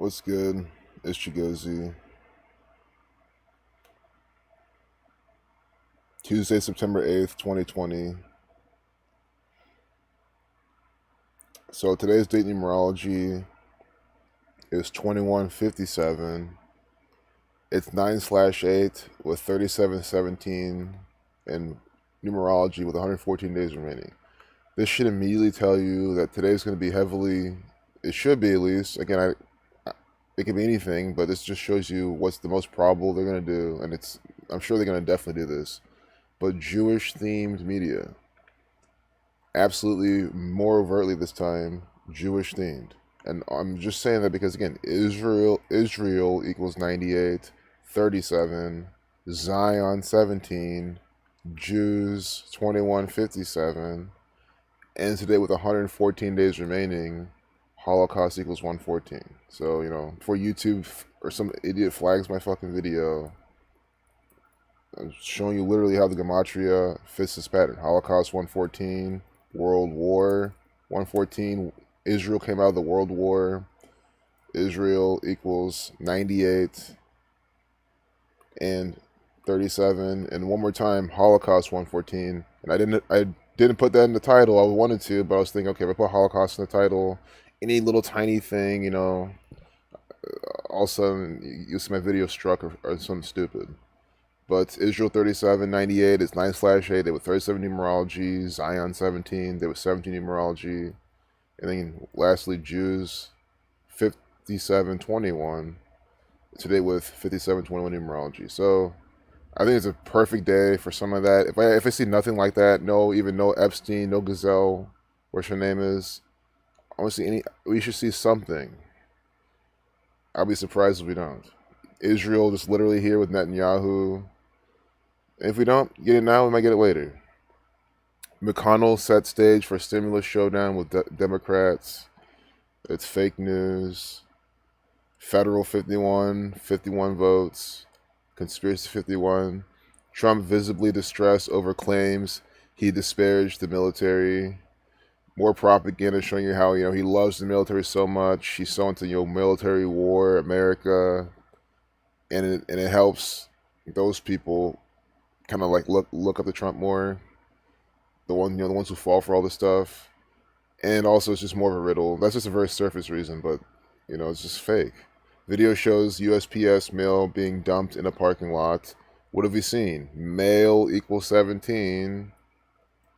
What's good? It's Chigozy. Tuesday, September 8th, 2020. So today's date numerology is 2157. It's 9/8 with 3717 and numerology with 114 days remaining. This should immediately tell you that today's going to be heavily, it should be at least, again, it can be anything, but this just shows you what's the most probable they're going to do, and I'm sure they're going to definitely do this. But Jewish themed media, absolutely more overtly this time, Jewish themed. And I'm just saying that because again, Israel equals 98, 37, Zion 17, Jews 2157, and today with 114 days remaining, Holocaust equals 114. So, before YouTube or some idiot flags my fucking video, I'm showing you literally how the gematria fits this pattern. Holocaust 114, World War 114, Israel came out of the World War, Israel equals 98 and 37, and one more time, Holocaust 114. And I didn't put that in the title. I wanted to, but I was thinking, okay, if I put Holocaust in the title, any little tiny thing, all of a sudden you see my video struck or something stupid. But Israel 3798 is 9/8. They were 37 numerology. Zion 17. They were 17 numerology. And then lastly, Jews 5721. Today with 5721 numerology. So I think it's a perfect day for some of that. If I see nothing like that, no Epstein, no Gazelle, what's her name is, I want to see we should see something. I'll be surprised if we don't. Israel just literally here with Netanyahu. If we don't get it now, we might get it later. McConnell set stage for stimulus showdown with Democrats. It's fake news. Federal 51 votes. Conspiracy 51. Trump visibly distressed over claims he disparaged the military. More propaganda showing you how he loves the military so much. He's so into military war, America, and it helps those people kind of like look up to Trump more. The ones who fall for all this stuff, and also it's just more of a riddle. That's just a very surface reason, but it's just fake. Video shows USPS mail being dumped in a parking lot. What have we seen? Mail equals 17.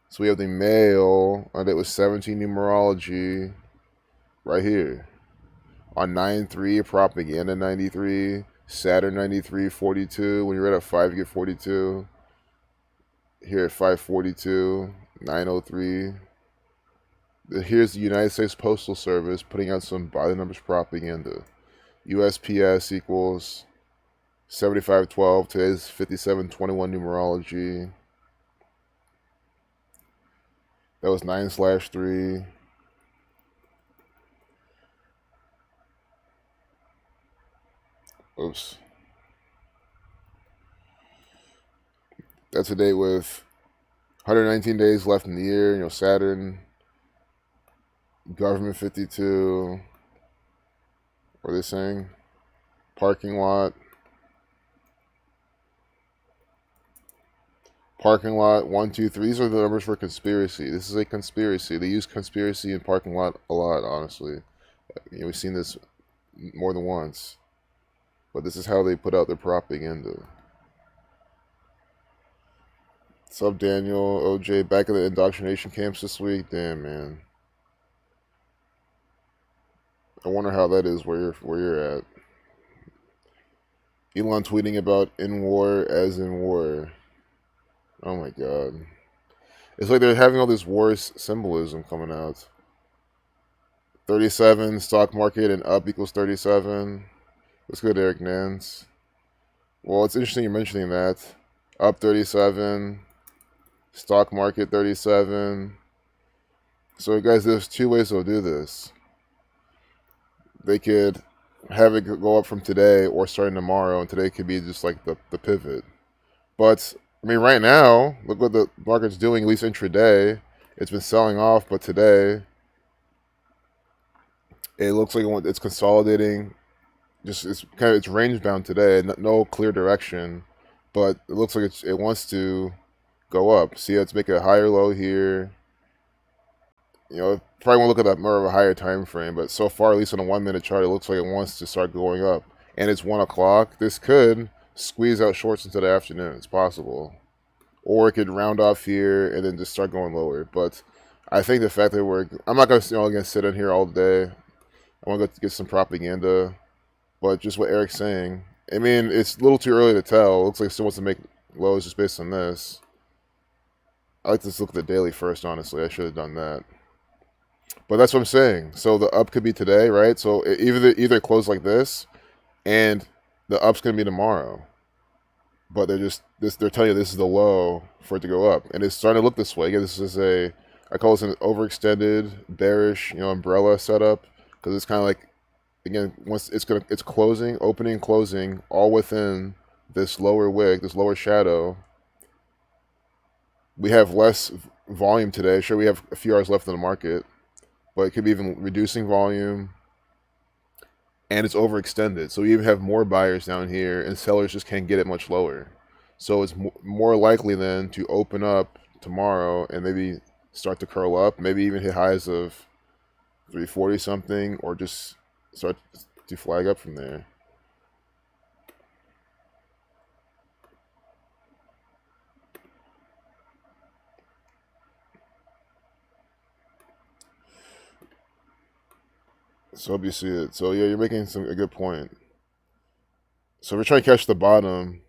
So we have the mail, and it was 17 numerology right here. On 9/3, propaganda 93, Saturn 93, 42. When you're at 5, you get 42. Here at 542, 903. Here's the United States Postal Service putting out some by the numbers propaganda. USPS equals 7512. Today's 5721 numerology. That was 9/3. Oops. That's a date with 119 days left in the year. Saturn, government 52. What are they saying? Parking lot. Parking lot 1, 2, 3. These are the numbers for conspiracy. This is a conspiracy. They use conspiracy in parking lot a lot, honestly. We've seen this more than once. But this is how they put out their propaganda. What's up, Daniel? OJ, back at the indoctrination camps this week? Damn, man. I wonder how that is where you're at. Elon tweeting about in war as in war. Oh my god. It's like they're having all this war symbolism coming out. 37, stock market, and up equals 37. Let's go to Eric Nance. Well, it's interesting you're mentioning that. Up 37, stock market 37. So guys, there's two ways they'll do this. They could have it go up from today or starting tomorrow, and today could be just like the pivot. But right now, look what the market's doing, at least intraday. It's been selling off, but today it looks like it's consolidating just it's kind of it's range bound today. No clear direction, but it looks like it wants to go up. See, let's make a higher low here. Probably want to look at that more of a higher time frame, but so far, at least on a 1 minute chart, it looks like it wants to start going up. And it's 1 o'clock. This could squeeze out shorts into the afternoon. It's possible, or it could round off here and then just start going lower. But I think the fact that I'm not gonna sit in here all day. I want to go get some propaganda, but just what Eric's saying. I mean, it's a little too early to tell. It looks like it still wants to make lows just based on this. I like to look at the daily first. Honestly, I should have done that. But that's what I'm saying. So the up could be today, right? So either close like this, and the up's gonna be tomorrow. But they're telling you this is the low for it to go up, and it's starting to look this way. Again, this is I call this an overextended bearish, umbrella setup, because it's kind of like, again, once it's closing, opening, closing, all within this lower wick, this lower shadow. We have less volume today. Sure, we have a few hours left in the market, but it could be even reducing volume, and it's overextended. So we even have more buyers down here, and sellers just can't get it much lower. So it's more likely then to open up tomorrow and maybe start to curl up, maybe even hit highs of 340 something, or just start to flag up from there. So hope you see it. So yeah, you're making a good point. So if we're trying to catch the bottom,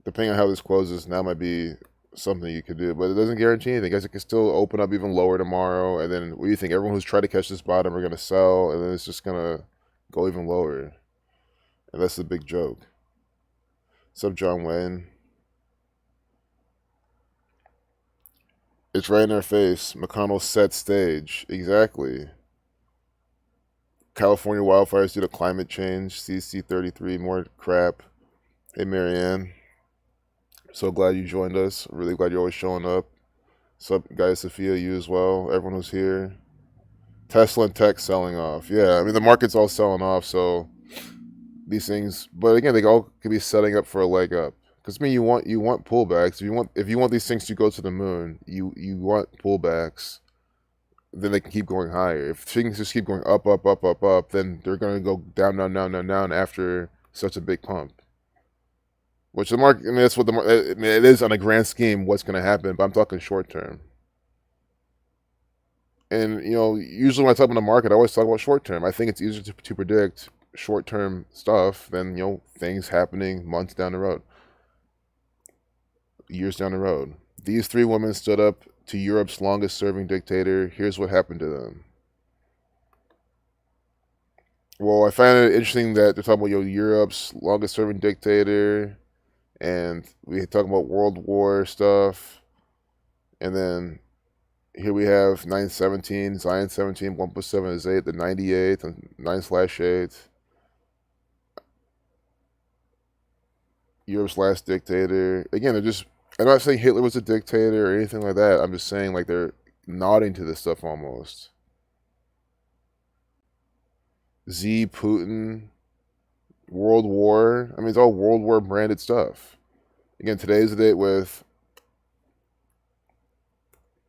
depending on how this closes, now might be something you could do, but it doesn't guarantee anything. Guys, it can still open up even lower tomorrow, and then what do you think? Everyone who's tried to catch this bottom are going to sell, and then it's just going to go even lower. And that's the big joke. What's up, John Wayne? It's right in our face. McConnell set stage. Exactly. California wildfires due to climate change. CC33, more crap. Hey, Marianne. So glad you joined us. Really glad you're always showing up. What's up, guys? Sophia, you as well. Everyone who's here. Tesla and tech selling off. Yeah, I mean, the market's all selling off, so these things, but again, they all could be setting up for a leg up. Because I mean, you want pullbacks. If you want these things to go to the moon, you want pullbacks. Then they can keep going higher. If things just keep going up, up, up, up, up, then they're going to go down, down, down, down, down after such a big pump. Which the market, I mean, that's what it is on a grand scheme what's going to happen. But I'm talking short term. And usually when I talk about the market, I always talk about short term. I think it's easier to predict short term stuff than things happening months down the road, years down the road. These three women stood up to Europe's longest serving dictator. Here's what happened to them. Well, I find it interesting that they're talking about Europe's longest serving dictator, and we talk about World War stuff, and then here we have 917, Zion 17, 1 plus 7 is 8, the 98, and 9/8. Europe's last dictator. Again, I'm not saying Hitler was a dictator or anything like that. I'm just saying, like, they're nodding to this stuff almost. Z, Putin, World War. I mean, it's all World War branded stuff. Again, today's the date with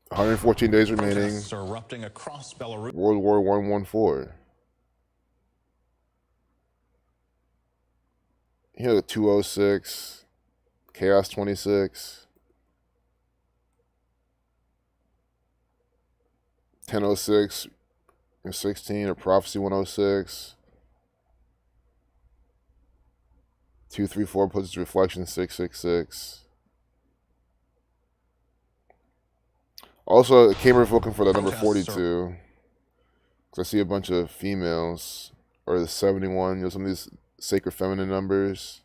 114 days remaining. Erupting across Belarus. World War 114. Here, 206, Chaos 26, 1006, 16, or Prophecy 106. 234 puts its reflection 666. Also, it came looking for the number 42. Because I see a bunch of females, or the 71, some of these sacred feminine numbers.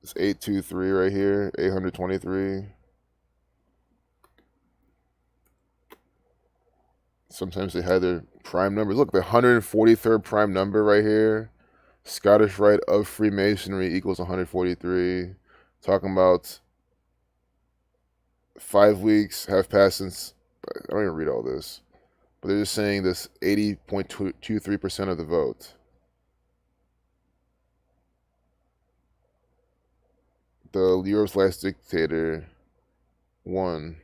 It's 823 right here, 823. Sometimes they had their prime numbers. Look, the 143rd prime number right here. Scottish Rite of Freemasonry equals 143. talking about 5 weeks have passed since. I don't even read all this, but they're just saying this 80.23% of the vote. The Europe's last dictator won.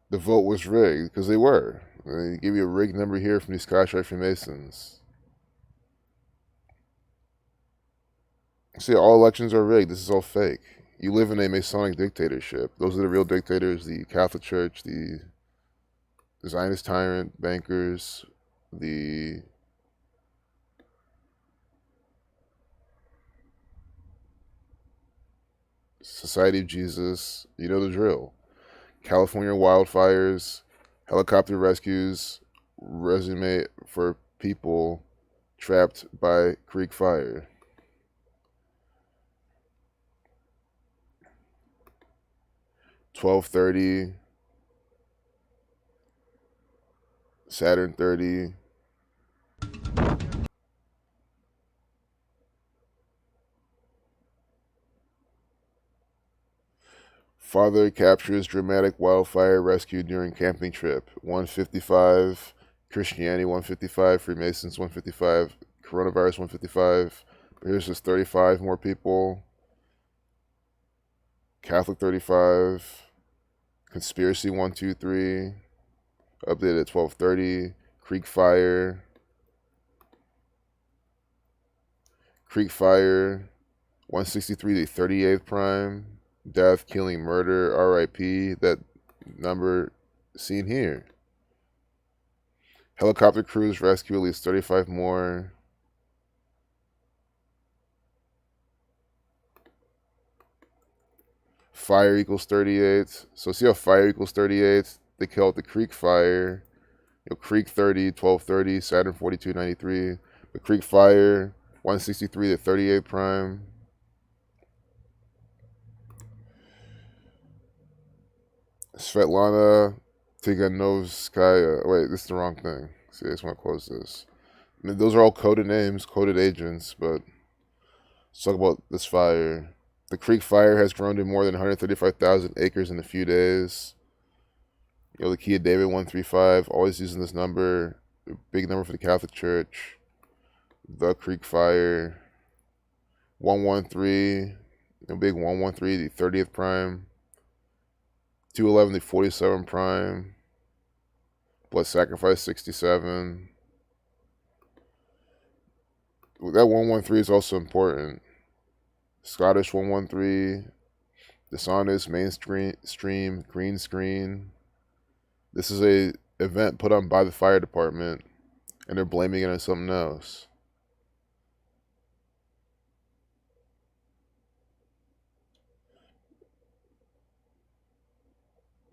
The vote was rigged because they were. They give you a rigged number here from these Scottish Rite Freemasons. See, all elections are rigged. This is all fake. You live in a Masonic dictatorship. Those are the real dictators: the Catholic Church, the Zionist tyrant bankers, the Society of Jesus. You know the drill. California wildfires, helicopter rescues, resume for people trapped by creek fire. $12.30, Saturn 30. Father captures dramatic wildfire rescue during camping trip. 155. Christianity 155. Freemasons 155. Coronavirus 155. But here's just 35 more people. Catholic 35. Conspiracy 123. Updated at 12:30. Creek fire. Creek fire 163 to 38th prime. Death, killing, murder, RIP. That number seen here. Helicopter crews rescue at least 35 more. Fire equals 38. So see how fire equals 38? They call it the creek fire. Creek 30, 12:30, Saturn 4293. The creek fire 163 to 38 prime. Svetlana Tiganovskaya. Wait, this is the wrong thing. See, I just want to close this. I mean, those are all coded names, coded agents, but let's talk about this fire. The creek fire has grown to more than 135,000 acres in a few days. The key of David 135, always using this number, a big number for the Catholic Church. The creek fire 113, big 113, the 30th prime. 211, the 47 prime. Blood sacrifice 67. That 113 is also important. Scottish 113. Dishonest, mainstream, green screen. This is a event put on by the fire department, and they're blaming it on something else.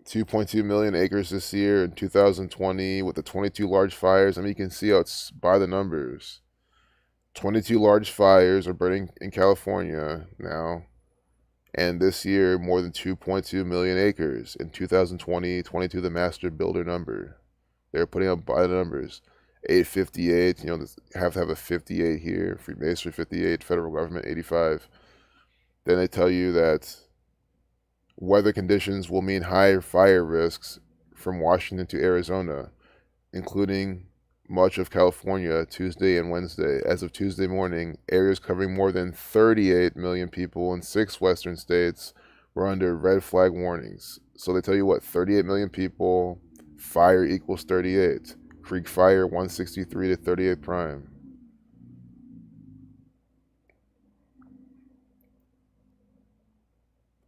$2.2 million acres this year in 2020 with the 22 large fires. I mean, you can see how it's by the numbers. 22 large fires are burning in California now. And this year, more than 2.2 million acres. In 2020, 22, the master builder number. They're putting up by the numbers. 858, have to have a 58 here. Freemasonry 58, federal government 85. Then they tell you that weather conditions will mean higher fire risks from Washington to Arizona, including much of California Tuesday and Wednesday. As of Tuesday morning, areas covering more than 38 million people in 6 western states were under red flag warnings. So they tell you what, 38 million people, fire equals 38. Creek fire 163 to 38 prime.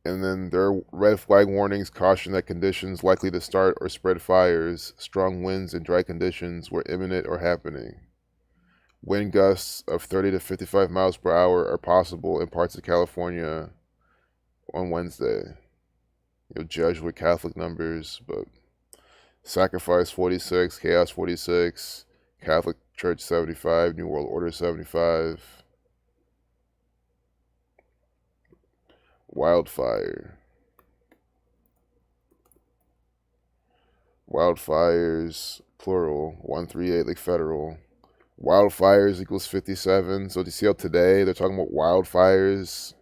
And then there are red flag warnings caution that conditions likely to start or spread fires, strong winds and dry conditions were imminent or happening. Wind gusts of 30 to 55 miles per hour are possible in parts of California on Wednesday. Jesuit Catholic numbers, but sacrifice 46, chaos 46, Catholic Church 75, New World Order 75. Wildfire Wildfires, plural, 138 like federal. Wildfires equals 57. So do you see how today they're talking about wildfires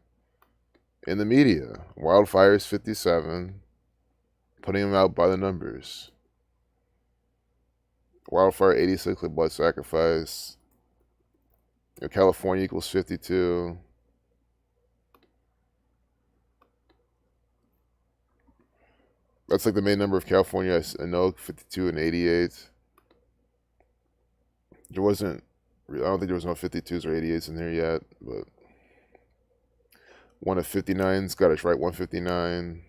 in the media? Wildfires 57, putting them out by the numbers. Wildfire 86 like blood sacrifice. California equals 52. That's like the main number of California I know, 52 and 88. There wasn't, I don't think there was no 52s or 88s in there yet, but one of 59's got us right, 159.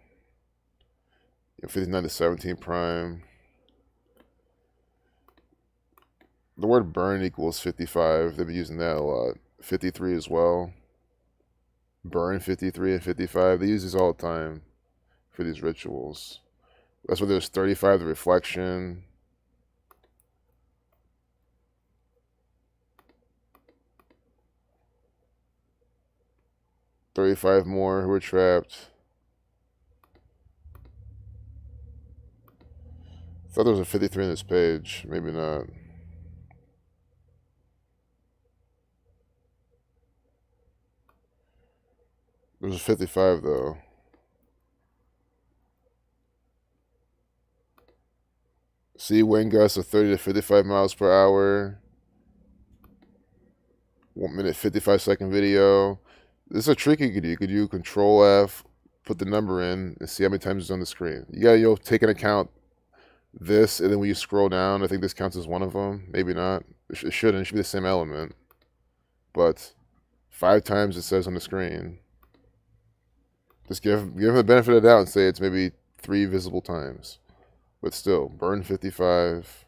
59 to 17 prime. The word burn equals 55. They've been using that a lot. 53 as well. Burn 53 and 55. They use these all the time for these rituals. That's why there's 35, the reflection. $35 more who were trapped. I thought there was a 53 on this page. Maybe not. There's a 55 though. See wind gusts of 30 to 55 miles per hour. 1 minute 55-second video. This is a trick you could do. You could do Control F, put the number in, and see how many times it's on the screen. You gotta take into account this, and then when you scroll down, I think this counts as one of them. Maybe not. It shouldn't. It should be the same element. But 5 times it says on the screen. Just give him the benefit of the doubt and say it's maybe 3 visible times. But still, burn 55.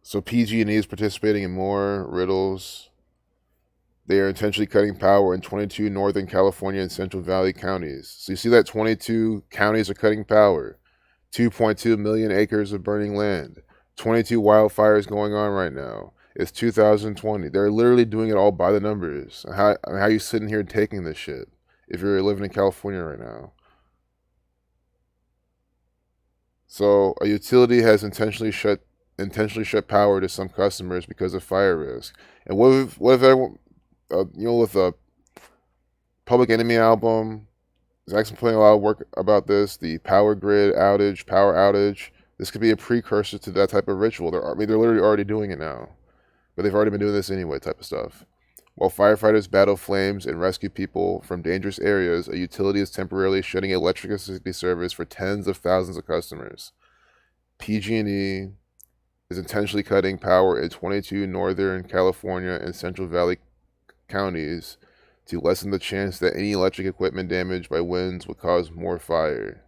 So PG&E is participating in more riddles. They are intentionally cutting power in 22 Northern California and Central Valley counties. So you see that 22 counties are cutting power. 2.2 million acres of burning land. 22 wildfires going on right now. It's 2020. They're literally doing it all by the numbers. How are you sitting here taking this shit if you're living in California right now? So a utility has intentionally shut power to some customers because of fire risk. And what if everyone, with the Public Enemy album, is actually putting a lot of work about this, the power grid outage, power outage. This could be a precursor to that type of ritual. They're literally already doing it now. But they've already been doing this anyway, type of stuff. While firefighters battle flames and rescue people from dangerous areas, a utility is temporarily shutting electricity service for tens of thousands of customers. PG&E is intentionally cutting power in 22 Northern California and Central Valley counties to lessen the chance that any electric equipment damaged by winds would cause more fire.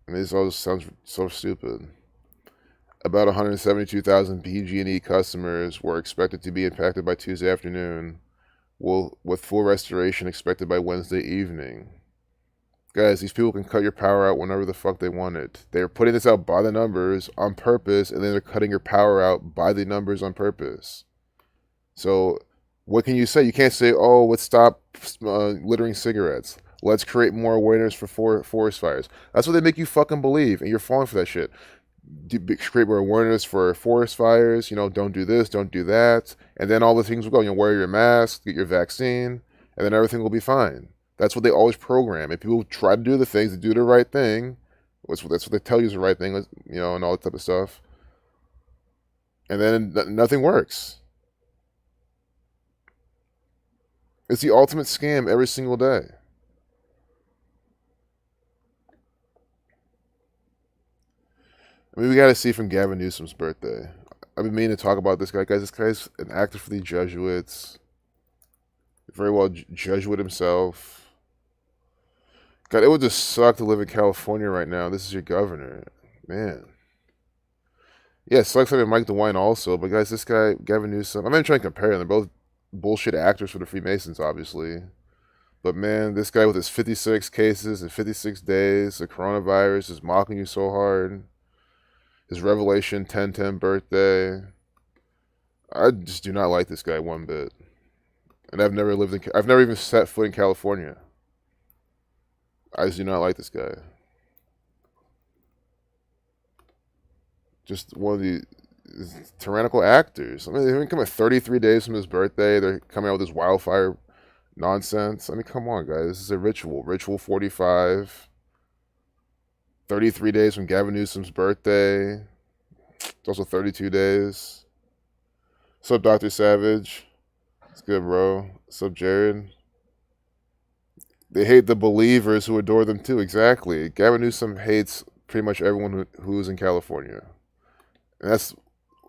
I mean, this all sounds so stupid. About 172,000 PG&E customers were expected to be impacted by Tuesday afternoon, with full restoration expected by Wednesday evening. Guys, these people can cut your power out whenever the fuck they want it. They're putting this out by the numbers on purpose, and then they're cutting your power out by the numbers on purpose. So, what can you say? You can't say, oh, let's stop littering cigarettes. Let's create more awareness for forest fires. That's what they make you fucking believe, and you're falling for that shit. Create more awareness for forest fires. Don't do this, don't do that. And then all the things will go. Wear your mask, get your vaccine, and then everything will be fine. That's what they always program. If people try to do the things, to do the right thing, that's what they tell you is the right thing, and all that type of stuff. And then nothing works. It's the ultimate scam every single day. I mean, we got to see from Gavin Newsom's birthday. I've been meaning to talk about this guy. Guys, this guy's an actor for the Jesuits. Very well Jesuit himself. God, it would just suck to live in California right now. This is your governor. Man. Yeah, it sucks having Mike DeWine also. But guys, this guy, Gavin Newsom, I'm not even trying to compare them. They're both bullshit actors for the Freemasons, obviously. But man, this guy with his 56 cases in 56 days, the coronavirus is mocking you so hard. His Revelation 10/10 birthday. I just do not like this guy one bit. And I've never even set foot in California. I just do not like this guy. Just one of the tyrannical actors. I mean, they've been coming 33 days from his birthday. They're coming out with this wildfire nonsense. I mean, come on, guys. This is a ritual. Ritual 45. 33 days from Gavin Newsom's birthday. It's also 32 days. What's up, Dr. Savage? It's good, bro. What's up, Jared? They hate the believers who adore them, too. Exactly. Gavin Newsom hates pretty much everyone who's in California. And that's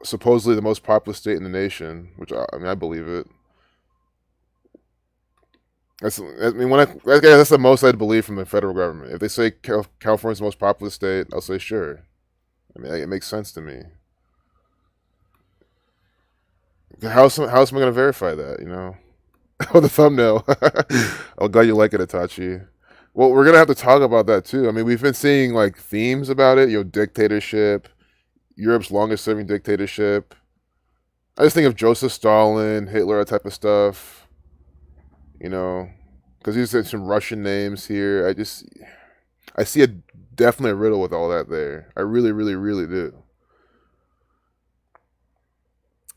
supposedly the most populous state in the nation, which I believe it. That's the most I'd believe from the federal government. If they say California's the most populous state, I'll say sure. I mean, it makes sense to me. How else am I going to verify that? You know? Oh, the thumbnail. I'm glad you like it, Itachi. Well, we're gonna have to talk about that too. I mean, we've been seeing like themes about it. Dictatorship, Europe's longest-serving dictatorship. I just think of Joseph Stalin, Hitler, that type of stuff. Because you said some Russian names here. I see definitely a riddle with all that there. I really, really, really do.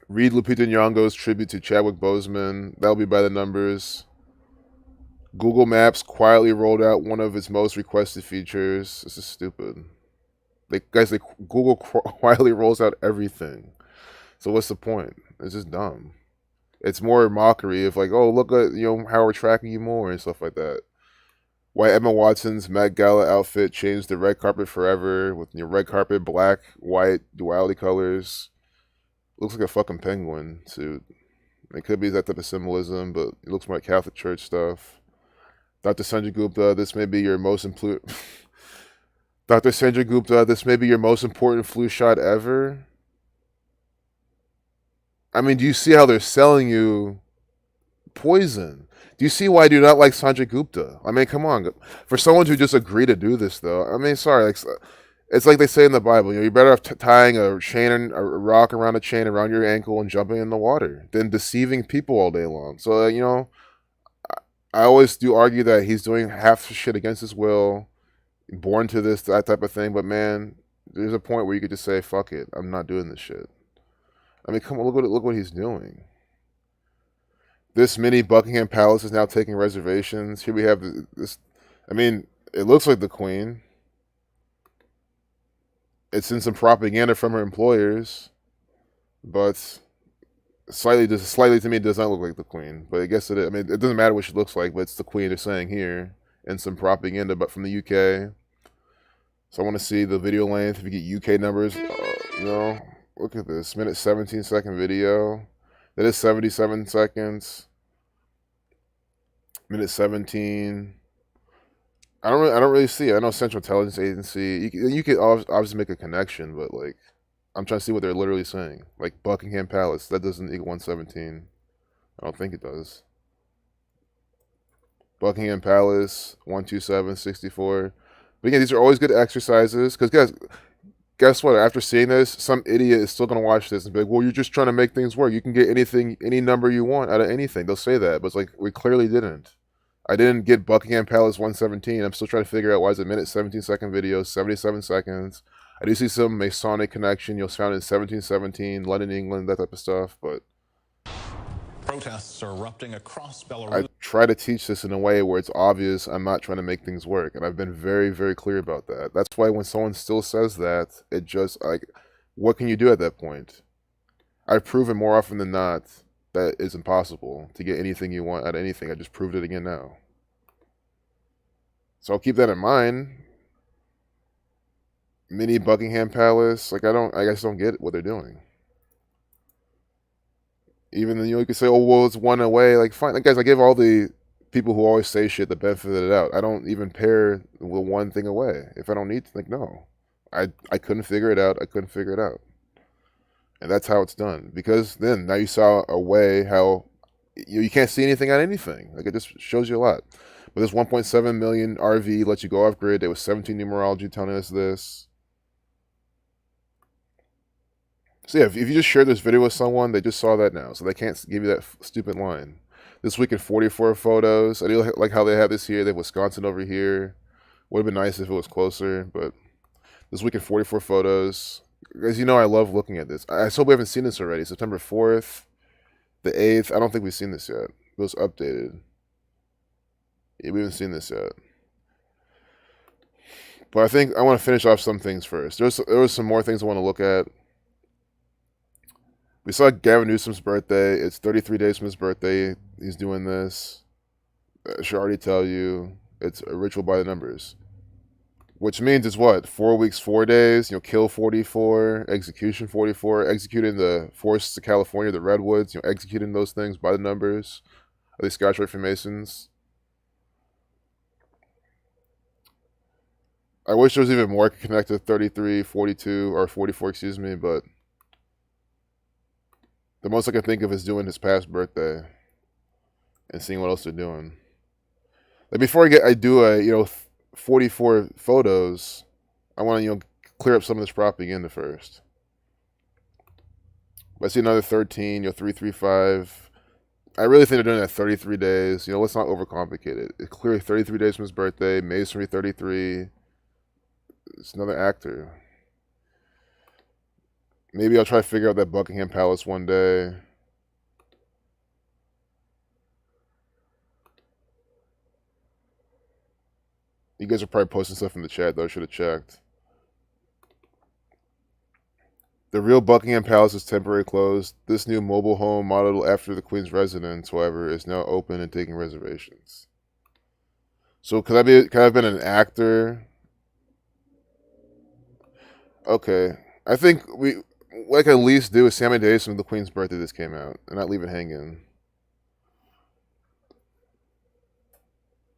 Read Lupita Nyong'o's tribute to Chadwick Boseman. That'll be by the numbers. Google Maps quietly rolled out one of its most requested features. This is stupid. Google quietly rolls out everything. So what's the point? It's just dumb. It's more mockery of like, oh, look at how we're tracking you more and stuff like that. Why Emma Watson's Met Gala outfit changed the red carpet forever with red carpet, black, white, duality colors. Looks like a fucking penguin suit. It could be that type of symbolism, but it looks more like Catholic Church stuff. Dr. Sanjay Gupta, this may be your most Dr. Sanjay Gupta, this may be your most important flu shot ever. I mean, do you see how they're selling you poison? Do you see why I do not like Sanjay Gupta? I mean, come on. For someone to just agree to do this, though, I mean, sorry, it's like they say in the Bible, you're better off tying a rock around a chain around your ankle and jumping in the water than deceiving people all day long. So, I always do argue that he's doing half the shit against his will, born to that type of thing. But man, there's a point where you could just say, "Fuck it, I'm not doing this shit." I mean, come on, look what he's doing. This mini Buckingham Palace is now taking reservations. Here we have this. I mean, it looks like the Queen. It's in some propaganda from her employers, but slightly to me, it does not look like the Queen. But I guess it is. I mean, it doesn't matter what she looks like, but it's the Queen they're saying here, and some propaganda, but from the UK. So I want to see the video length. If you get UK numbers, look at this minute 17-second video. That is 77 seconds. Minute 17. I don't really see it. I know Central Intelligence Agency. You could obviously make a connection, but like, I'm trying to see what they're literally saying. Like Buckingham Palace, that doesn't equal 117. I don't think it does. Buckingham Palace, 127.64. But again, these are always good exercises because guess what? After seeing this, some idiot is still gonna watch this and be like, "Well, you're just trying to make things work. You can get any number you want out of anything." They'll say that, but it's like we clearly didn't. I didn't get Buckingham Palace 117. I'm still trying to figure out why it's a minute 17-second video, 77 seconds. I do see some Masonic connection. You'll found in 1717, London, England, that type of stuff, but protests are erupting across Belarus. I try to teach this in a way where it's obvious I'm not trying to make things work, and I've been very, very clear about that. That's why when someone still says that, it just, like, what can you do at that point? I've proven more often than not that it's impossible to get anything you want out of anything. I just proved it again now. So I'll keep that in mind. Mini Buckingham Palace, like, I guess don't get what they're doing. Even you could say, oh, well, it's one away. Like, fine. Like, guys, I give all the people who always say shit the benefit of the doubt. I don't even pair the one thing away. If I don't need to, like, no. I couldn't figure it out. I couldn't figure it out. And that's how it's done. Because then, now you saw a way how you can't see anything on anything. Like, it just shows you a lot. But this 1.7 million RV lets you go off grid. There was 17 numerology telling us this. So yeah, if you just shared this video with someone, they just saw that now, so they can't give you that stupid line. This week in 44 photos. I do like how they have this here. They have Wisconsin over here. Would have been nice if it was closer, but this week in 44 photos. As you know, I love looking at this. I hope we haven't seen this already. September 4th, the 8th. I don't think we've seen this yet. It was updated. Yeah, we haven't seen this yet. But I think I want to finish off some things first. There was some more things I want to look at. We saw Gavin Newsom's birthday. It's 33 days from his birthday. He's doing this. I should already tell you. It's a ritual by the numbers. Which means it's what? 4 weeks, 4 days. Kill 44, execution 44, executing the forests of California, the redwoods. Executing those things by the numbers. Are they Scotch Rite Freemasons? I wish there was even more connected to 33, 42, or 44, excuse me, but the most I can think of is doing his past birthday and seeing what else they're doing. Like before I do a 44 photos, I want to clear up some of this propaganda first. I see another 13, 335. I really think they're doing that 33 days. Let's not overcomplicate it. It's clearly 33 days from his birthday. Masonry 33. It's another actor. Maybe I'll try to figure out that Buckingham Palace one day. You guys are probably posting stuff in the chat, though. I should have checked. The real Buckingham Palace is temporarily closed. This new mobile home modeled after the Queen's residence, however, is now open and taking reservations. So could I have been an actor? Okay. I think what I could at least do is Sammy Davis from the Queen's birthday this came out and not leave it hanging.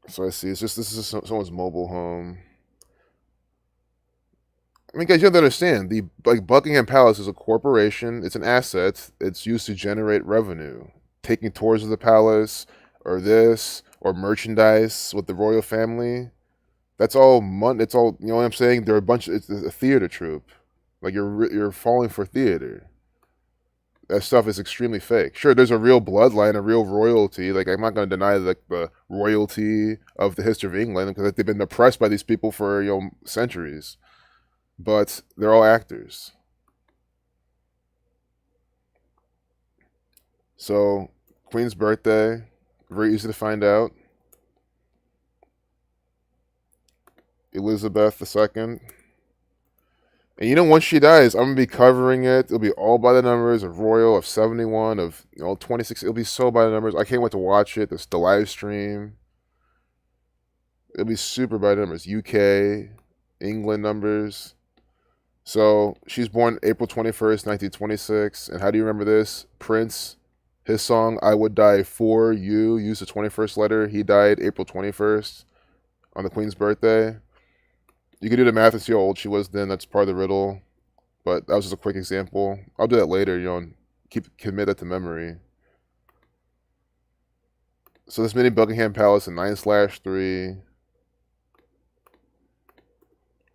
So I see. It's just this is someone's mobile home. I mean, guys, you have to understand the Buckingham Palace is a corporation. It's an asset. It's used to generate revenue. Taking tours of the palace, or this, or merchandise with the royal family. That's all money. It's all, you know what I'm saying? They're it's a theater troupe. Like you're falling for theater. That stuff is extremely fake. Sure, there's a real bloodline, a real royalty. Like I'm not going to deny the royalty of the history of England because they've been oppressed by these people for centuries. But they're all actors. So, Queen's birthday, very easy to find out. Elizabeth II. And once she dies, I'm going to be covering it. It'll be all by the numbers of Royal, of 71, of 26. It'll be so by the numbers. I can't wait to watch it. The live stream. It'll be super by the numbers. UK, England numbers. So she's born April 21st, 1926. And how do you remember this? Prince, his song, I Would Die For You, used the 21st letter. He died April 21st on the Queen's birthday. You can do the math and see how old she was then. That's part of the riddle. But that was just a quick example. I'll do that later, and commit that to memory. So this mini Buckingham Palace in 9/3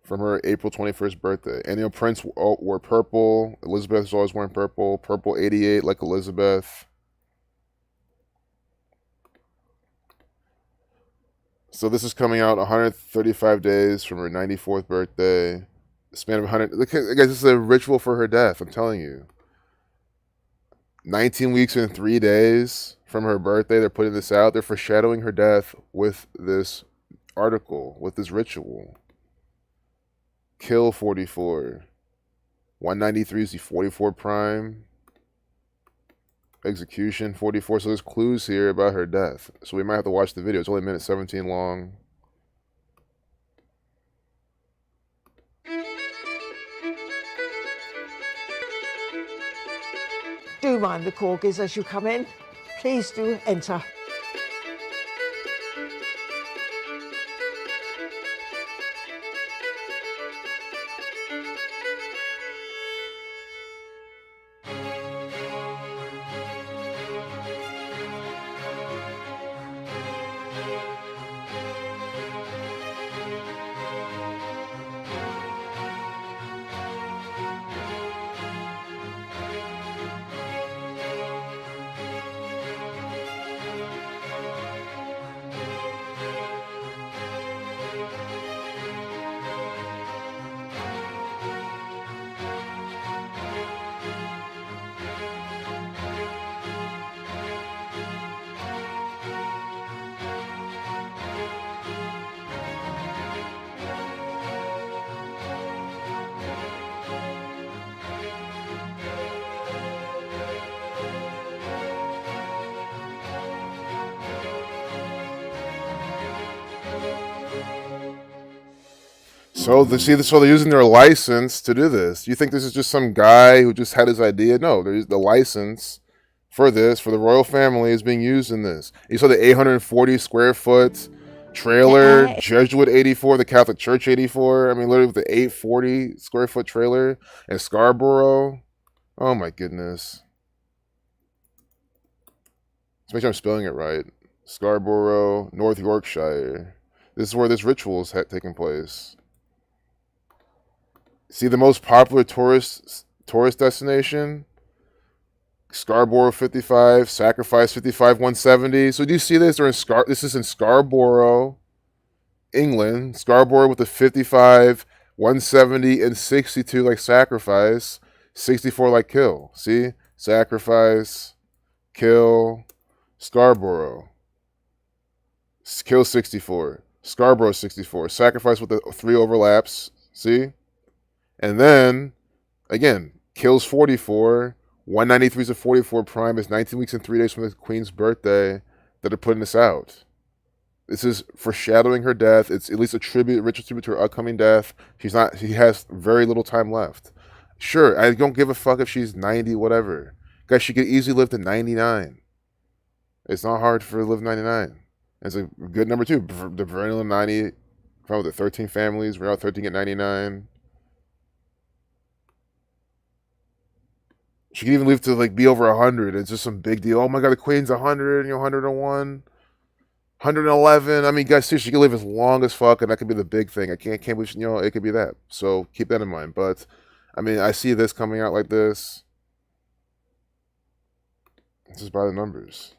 from her April 21st birthday. And Prince wore purple. Elizabeth is always wearing purple. Purple 88 like Elizabeth. So this is coming out 135 days from her 94th birthday. The span of 100. Look, guys, this is a ritual for her death. I'm telling you. 19 weeks and 3 days from her birthday. They're putting this out. They're foreshadowing her death with this article, with this ritual. Kill 44. 193 is the 44 prime. Execution 44. So there's clues here about her death. So we might have to watch the video. It's only a minute 17 long. Do mind the corgis as you come in. Please do enter. So so they're using their license to do this. You think this is just some guy who just had his idea? No, there's the license for this for the royal family is being used in this. You saw the 840 square foot trailer, Jesuit 84, the Catholic Church 84. I mean, literally with the 840 square foot trailer in Scarborough. Oh my goodness. Let's make sure I'm spelling it right. Scarborough, North Yorkshire. This is where this ritual is taking place. See the most popular tourist destination? Scarborough 55, Sacrifice 55, 170. So do you see this? This is in Scarborough, England. Scarborough with the 55, 170, and 62 like Sacrifice, 64 like Kill. See? Sacrifice, Kill, Scarborough. Kill 64. Scarborough 64. Sacrifice with the 3 overlaps. See? And then, again, Kills 44. 193 is a 44 prime. It's 19 weeks and 3 days from the Queen's birthday that are putting this out. This is foreshadowing her death. It's at least a ritual tribute to her upcoming death. She has very little time left. Sure, I don't give a fuck if she's 90, whatever. Guys, she could easily live to 99. It's not hard for her to live 99. It's a good number too. The perennial 90, probably the 13 families. We're all 13 at 99. She could even live to like be over 100. It's just some big deal. Oh my god, the Queen's 100, 101, 111. I mean, guys, seriously, she could live as long as fuck, and that could be the big thing. I can't believe, it could be that. So keep that in mind. But I mean, I see this coming out like this. Just by the numbers.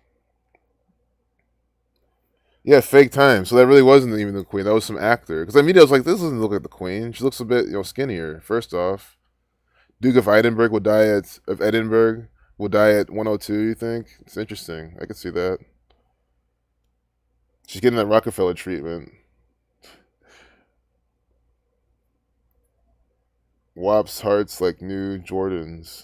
Yeah, fake time. So that really wasn't even the Queen. That was some actor. Because immediately I was like, this doesn't look like the Queen. She looks a bit, skinnier. First off. Duke of Edinburgh will die at 102, you think? It's interesting. I could see that. She's getting that Rockefeller treatment. WAP's hearts like new Jordans.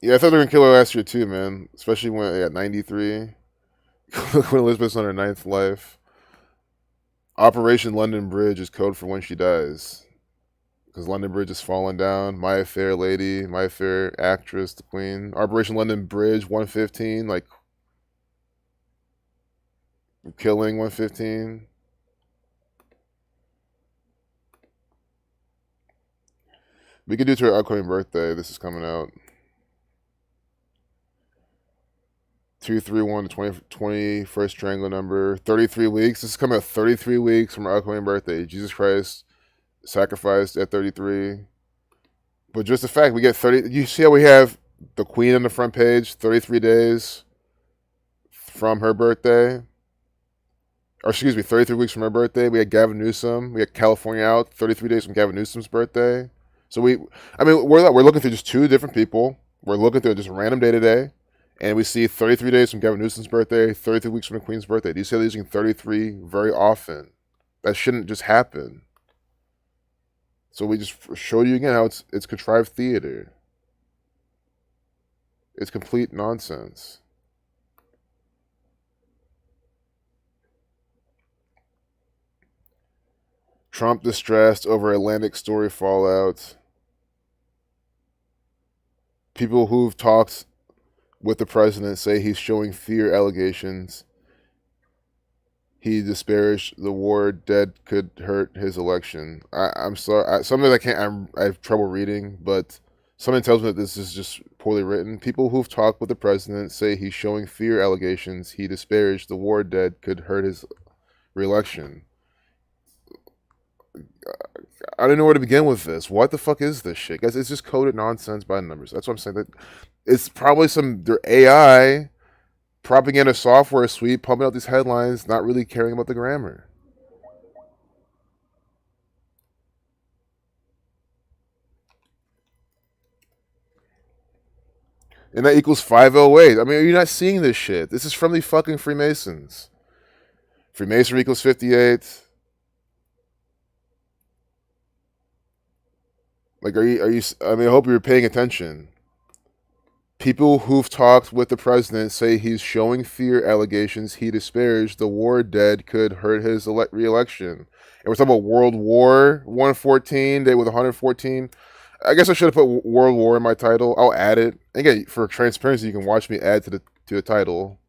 Yeah, I thought they were going to kill her last year too, man. Especially when at 93. Queen Elizabeth's on her 9th life. Operation London Bridge is code for when she dies. Because London Bridge is falling down. My Fair Lady, My Fair Actress, the Queen. Operation London Bridge, 115, like killing 115. We could do to her upcoming birthday. This is coming out. 231, the 21st triangle number. 33 weeks. This is coming out 33 weeks from her upcoming birthday. Jesus Christ sacrificed at 33. But just the fact we get 30. You see how we have the Queen on the front page? 33 days from her birthday. Or excuse me, 33 weeks from her birthday. We had Gavin Newsom. We had California out. 33 days from Gavin Newsom's birthday. So we're looking through just 2 different people. We're looking through just a random day today. And we see 33 days from Gavin Newsom's birthday, 33 weeks from the Queen's birthday. Do you see they're using 33 very often? That shouldn't just happen. So we just showed you again how it's contrived theater. It's complete nonsense. Trump distressed over Atlantic story fallout. People who've talked with the president say he's showing fear allegations. He disparaged the war. Dead could hurt his election. I'm sorry. Something that I have trouble reading, but something tells me that this is just poorly written. People who've talked with the president say he's showing fear allegations. He disparaged the war. Dead could hurt his reelection. I don't know where to begin with this. What the fuck is this shit, guys? It's just coded nonsense by numbers. That's what I'm saying. That it's probably their AI propaganda software suite pumping out these headlines, not really caring about the grammar. And that equals 508. I mean, are you not seeing this shit? This is from the fucking Freemasons. Freemasonry equals 58. Like, are you? I mean, I hope you're paying attention. People who've talked with the president say he's showing fear allegations he disparaged the war dead could hurt his re-election. And we're talking about World War 114, day with 114. I guess I should have put World War in my title. I'll add it. Again, for transparency, you can watch me add to the title.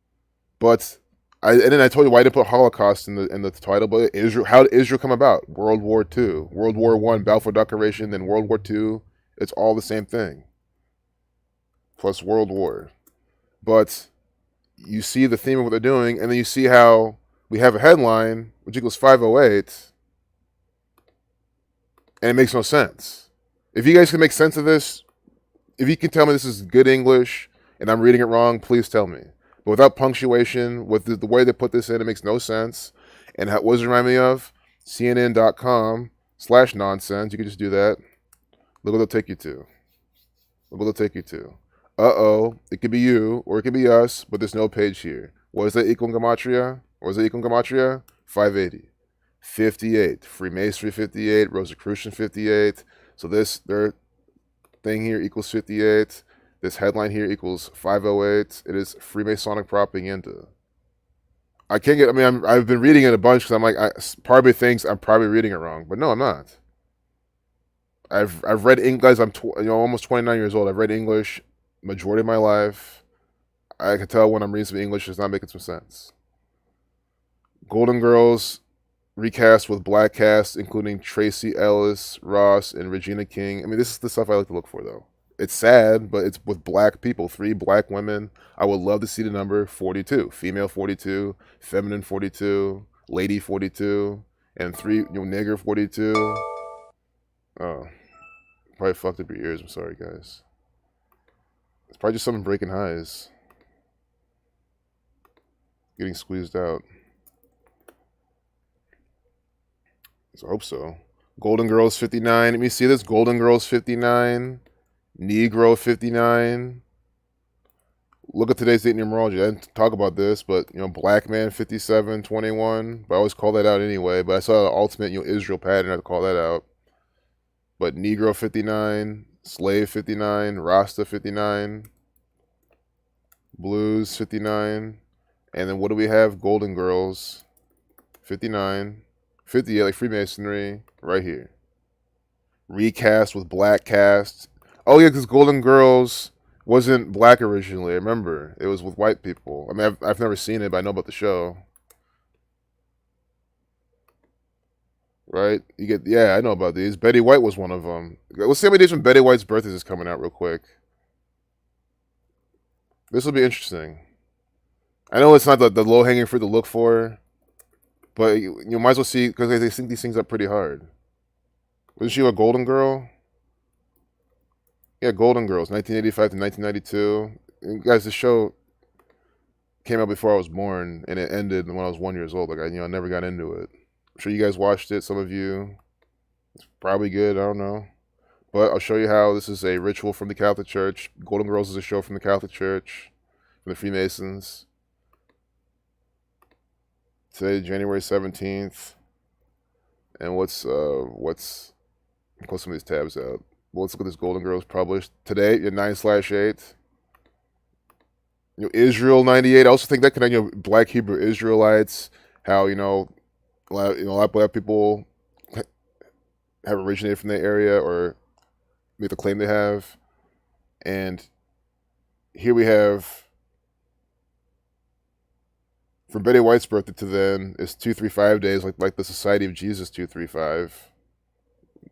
But and then I told you why I didn't put Holocaust in the title. But Israel, how did Israel come about? World War II, World War I, Balfour Declaration, then World War II. It's all the same thing. Plus World War. But you see the theme of what they're doing, and then you see how we have a headline, which equals 508, and it makes no sense. If you guys can make sense of this, if you can tell me this is good English and I'm reading it wrong, please tell me. But without punctuation, with the way they put this in, it makes no sense. And what does it remind me of? CNN.com/nonsense. You can just do that. Look what they'll take you to. Look what they'll take you to. Uh-oh, it could be you, or it could be us, but there's no page here. What is that equal in Gematria? What is that equal in Gematria? 580. 58. Freemasonry 58. Rosicrucian 58. So their thing here equals 58. This headline here equals 508. It is Freemasonic propaganda. I've been reading it a bunch because I'm like, part of me thinks I'm probably reading it wrong, but no, I'm not. I've read English. I'm almost 29 years old. I've read English majority of my life. I can tell when I'm reading some English, it's not making some sense. Golden Girls recast with black cast, including Tracy Ellis Ross and Regina King. I mean, this is the stuff I like to look for, though. It's sad, but it's with black people. 3 black women. I would love to see the number 42. Female 42, feminine 42, lady 42, and 3 nigger 42. Oh, probably fucked up your ears. I'm sorry, guys. It's probably just something breaking highs. Getting squeezed out. So I hope so. Golden Girls 59. Let me see this. Golden Girls 59. Negro 59. Look at today's date in numerology. I didn't talk about this, but black man 5721. But I always call that out anyway. But I saw the ultimate Israel pattern. I had to call that out. But Negro 59, Slave 59, Rasta 59, Blues 59, and then what do we have? Golden Girls 59, 58 like Freemasonry right here. Recast with black cast. Oh yeah, because Golden Girls wasn't black originally. I remember it was with white people. I mean, I've never seen it, but I know about the show. Right? I know about these. Betty White was one of them. Let's see how many days when Betty White's birthday is coming out real quick. This will be interesting. I know it's not the low-hanging fruit to look for, but you might as well see, because they think these things up pretty hard. Wasn't she a Golden Girl? Yeah, Golden Girls, 1985 to 1992. And guys, this show came out before I was born, and it ended when I was 1 year old. Like, I never got into it. I'm sure you guys watched it, some of you. It's probably good, I don't know. But I'll show you how this is a ritual from the Catholic Church. Golden Girls is a show from the Catholic Church, from the Freemasons. Today, January 17th. And let's close some of these tabs out. Well, let's look at this Golden Girls published today, 9/8. Israel 98. I also think that connects, Black Hebrew Israelites, how a lot of black people have originated from that area or make the claim they have. And here we have, from Betty White's birthday to then, is 235 days, like the Society of Jesus 235.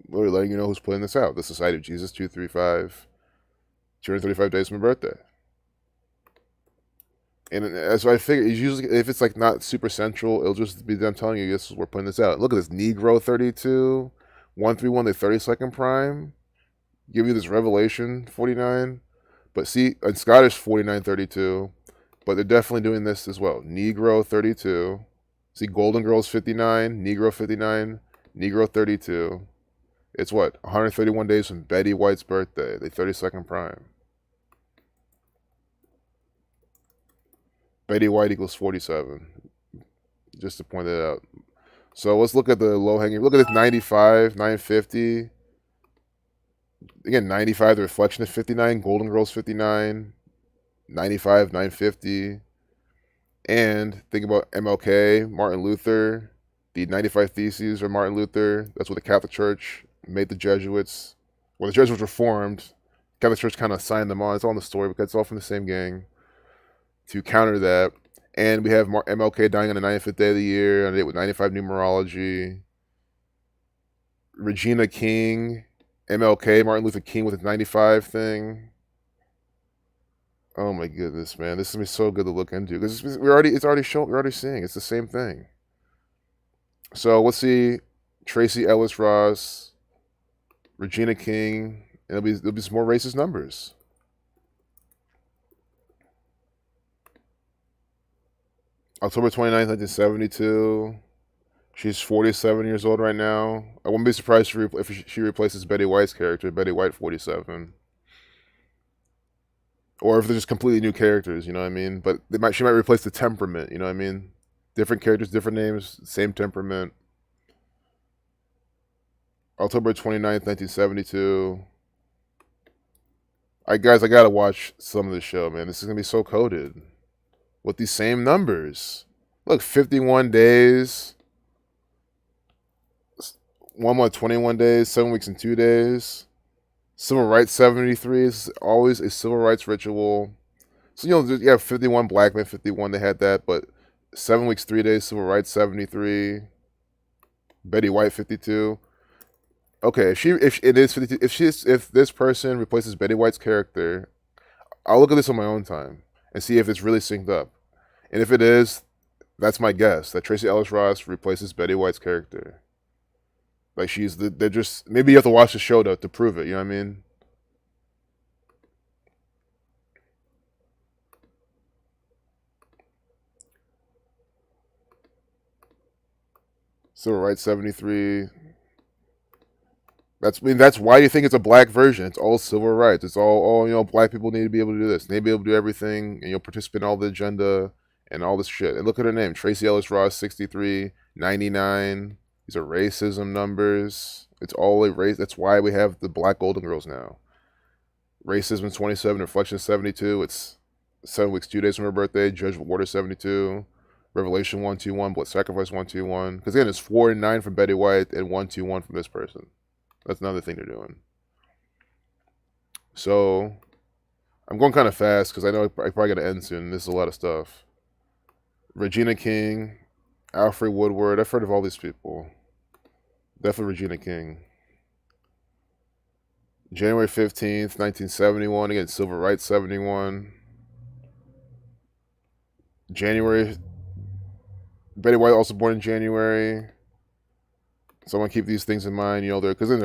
Literally letting you know who's putting this out. The Society of Jesus 235. 235 days from my birthday. And as I figure, usually if it's like not super central, it'll just be them telling you, yes, we're putting this out. Look at this, Negro 32, 131, the 32nd prime. Give you this Revelation 49. But see, in Scottish 4932, but they're definitely doing this as well. Negro 32. See, Golden Girls 59, Negro 59, Negro 32. It's what? 131 days from Betty White's birthday, the 32nd prime. Betty White equals 47. Just to point that out. So let's look at the low-hanging. Look at this 95, 950. Again, 95, the reflection is 59. Golden Girls 59. 95, 950. And think about MLK, Martin Luther, the 95 Theses of Martin Luther. That's what the Catholic Church made the Jesuits. When the Jesuits were formed, the Catholic Church kind of signed them on. It's all in the story because it's all from the same gang to counter that. And we have MLK dying on the 95th day of the year, on a date with 95 numerology. Regina King, MLK, Martin Luther King with his 95 thing. Oh my goodness, man! This is gonna be so good to look into because we're already seeing it's the same thing. So let's see, Tracy Ellis Ross, Regina King, and there'll be some more racist numbers. October 29th, 1972. She's 47 years old right now. I wouldn't be surprised if she replaces Betty White's character, Betty White 47. Or if they're just completely new characters, you know what I mean? But she might replace the temperament, you know what I mean? Different characters, different names, same temperament. October 29th, 1972. Guys, I gotta watch some of this show, man. This is gonna be so coded. With these same numbers. Look, 51 days. 1 month, 21 days, 7 weeks and 2 days. Civil Rights 73 is always a civil rights ritual. So, you have 51 black men, 51, they had that, but 7 weeks, 3 days, Civil Rights 73. Betty White 52. Okay, if this person replaces Betty White's character, I'll look at this on my own time and see if it's really synced up. And if it is, that's my guess, that Tracy Ellis Ross replaces Betty White's character. Like they're just, maybe you have to watch the show to prove it, you know what I mean? Civil Rights 73. That's why you think it's a black version. It's all civil rights. It's all, black people need to be able to do this. They need to be able to do everything and participate in all the agenda and all this shit. And look at her name, Tracy Ellis Ross, 63, 99. These are racism numbers. It's all a race. That's why we have the Black Golden Girls now. Racism is 27, Reflection is 72. It's 7 weeks, 2 days from her birthday. Judgment Water 72. Revelation 121. Blood Sacrifice 121. Because again, it's 4 and 9 from Betty White and 121 from this person. That's another thing they're doing. So I'm going kind of fast because I know I probably got to end soon. This is a lot of stuff. Regina King, Alfred Woodward. I've heard of all these people. Definitely Regina King. January 15th, 1971. Again, Civil Rights 71. January. Betty White also born in January. So I want to keep these things in mind, because in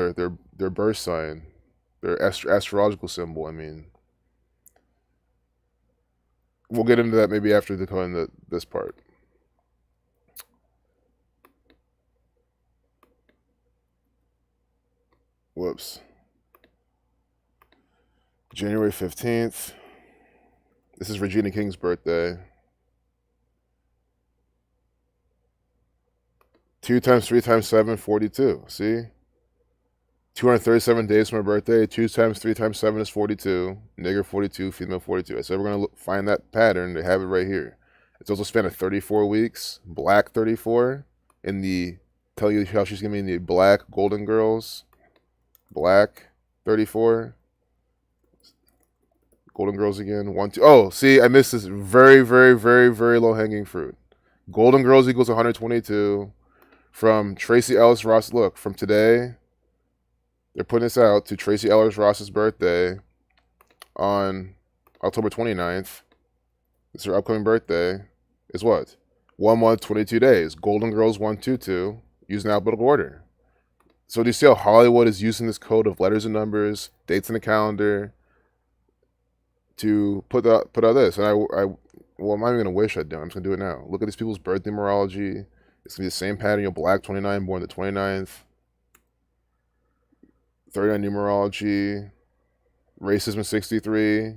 their birth sign, their astrological symbol. I mean, we'll get into that maybe after this part. Whoops. January 15th. This is Regina King's birthday. 2 times 3 times 7, 42. See? 237 days from her birthday. 2 times 3 times 7 is 42. Nigger 42, female 42. I said we're going to find that pattern. They have it right here. It's also spanned 34 weeks. Black 34. Tell you how she's going to be in the Black Golden Girls. Black 34. Golden Girls again. 1, 2. Oh, see, I missed this very, very, very, very low-hanging fruit. Golden Girls equals 122. From Tracy Ellis Ross, look, from today, they're putting this out to Tracy Ellis Ross's birthday on October 29th. It's her upcoming birthday. Is what? 1 month, 22 days. Golden Girls 122, using alphabetical order. So do you see how Hollywood is using this code of letters and numbers, dates in the calendar, to put out this? And I'm not even going to wish I'd done. I'm just going to do it now. Look at these people's birth numerology. It's going to be the same pattern. Black 29, born the 29th. 39 numerology. Racism 63.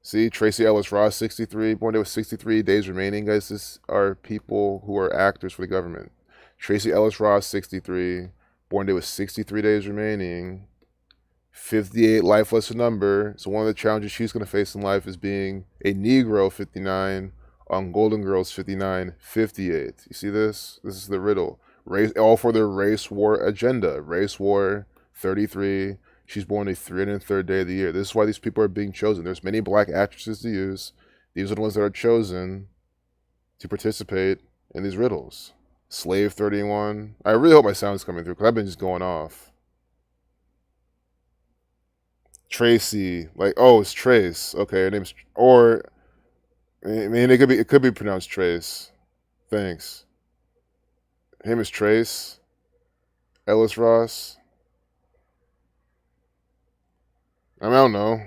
See, Tracy Ellis Ross 63, born there with 63 days remaining. Guys, this are people who are actors for the government. Tracy Ellis Ross 63, born there with 63 days remaining. 58, lifeless number. So one of the challenges she's going to face in life is being a Negro, 59, on Golden Girls, 59, 58. You see this? This is the riddle. Race, all for their race war agenda. Race war, 33. She's born the 303rd day of the year. This is why these people are being chosen. There's many black actresses to use. These are the ones that are chosen to participate in these riddles. Slave 31. I really hope my sound's coming through because I've been just going off. Tracy, like, oh, it's Trace. Okay, her name's, or I mean, it could be pronounced Trace. Thanks. Her name is Trace Ellis Ross. I mean, I don't know.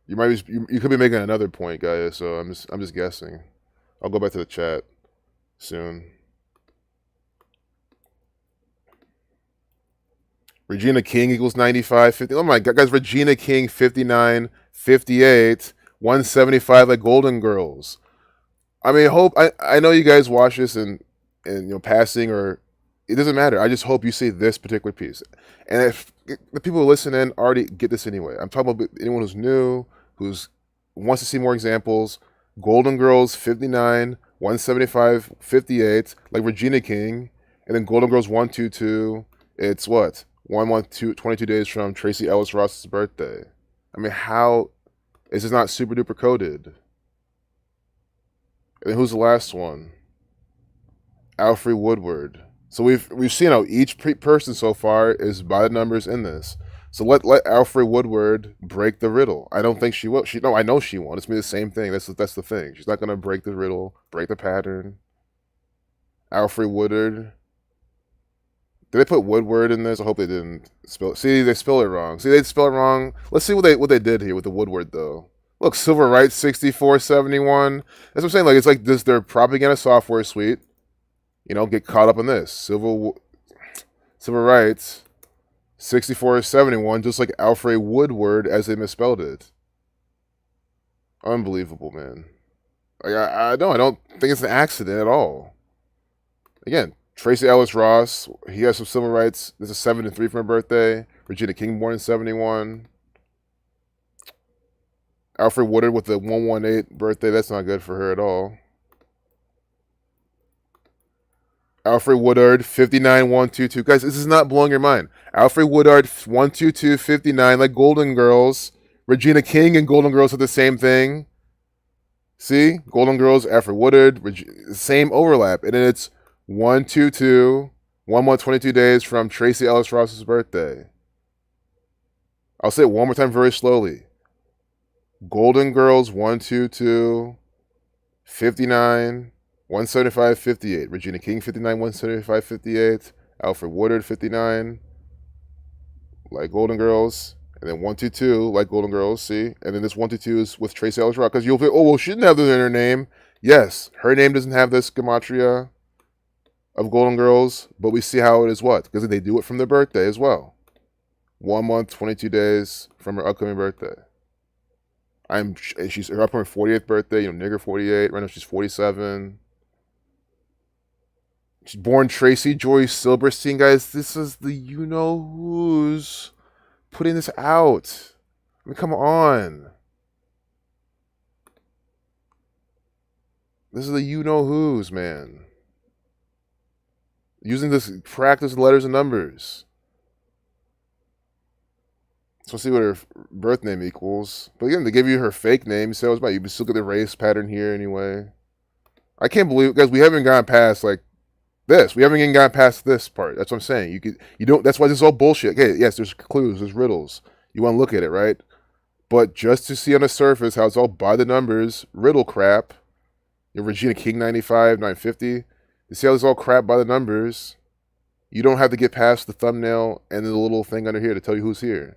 You might be, you could be making another point, guys. So I'm just guessing. I'll go back to the chat soon. Regina King equals 95, 50. Oh my God, guys, Regina King 59, 58, 175 like Golden Girls. I mean, I know you guys watch this and passing, or it doesn't matter. I just hope you see this particular piece. And if the people who listen in already get this anyway. I'm talking about anyone who's new, who's wants to see more examples. Golden Girls 59, 175, 58, like Regina King, and then Golden Girls 122. It's what? 22 days from Tracy Ellis Ross's birthday. I mean, how is this not super duper coded? And then who's the last one? Alfred Woodward. So we've seen how each person so far is by the numbers in this. So let Alfred Woodward break the riddle. I don't think she will. I know she won't. It's gonna be the same thing. That's the thing. She's not gonna break the riddle, break the pattern. Alfred Woodward. Did they put Woodward in this? I hope they didn't spell it. See, they spell it wrong. See, they spell it wrong. Let's see what they did here with the Woodward though. Look, civil rights 6471. That's what I'm saying. Like, it's like this. Their propaganda software suite. Get caught up in this civil rights 6471, just like Alfred Woodward as they misspelled it. Unbelievable, man. Like I don't think it's an accident at all. Again, Tracy Ellis Ross, he has some civil rights. This is 7 and 3 from her birthday. Regina King born in 71. Alfred Woodward with the 118 birthday. That's not good for her at all. Alfred Woodard, 59, 122. Guys, this is not blowing your mind. Alfred Woodard, 122, 59, like Golden Girls. Regina King and Golden Girls are the same thing. See? Golden Girls, Alfred Woodard, same overlap. And then it's 122, 122 days from Tracy Ellis Ross's birthday. I'll say it one more time very slowly. Golden Girls, 122, 59, 175, 58. Regina King, 59, 175, 58. Alfred Woodard, 59. Like Golden Girls. And then 122, like Golden Girls, see? And then this 122 is with Tracy Ellis Ross. Because you'll think, oh, well, she didn't have this in her name. Yes, her name doesn't have this gematria of Golden Girls. But we see how it is what? Because they do it from their birthday as well. 1 month, 22 days from her upcoming birthday. She's her upcoming 48th birthday, nigger 48. Right now she's 47. She's born Tracy Joy Silberstein, guys. This is the who's putting this out. I mean, come on. This is the who's, man. Using this practice letters and numbers. So let's see what her birth name equals. But again, they give you her fake name. You say, oh, you can still get the race pattern here anyway. I can't believe, guys, we haven't gone past like this. We haven't even gotten past this part. That's what I'm saying. You don't. That's why this is all bullshit. Okay, yes, there's clues, there's riddles. You want to look at it, right? But just to see on the surface how it's all by the numbers, riddle crap. Regina King 95, 950. You see how it's all crap by the numbers. You don't have to get past the thumbnail and the little thing under here to tell you who's here.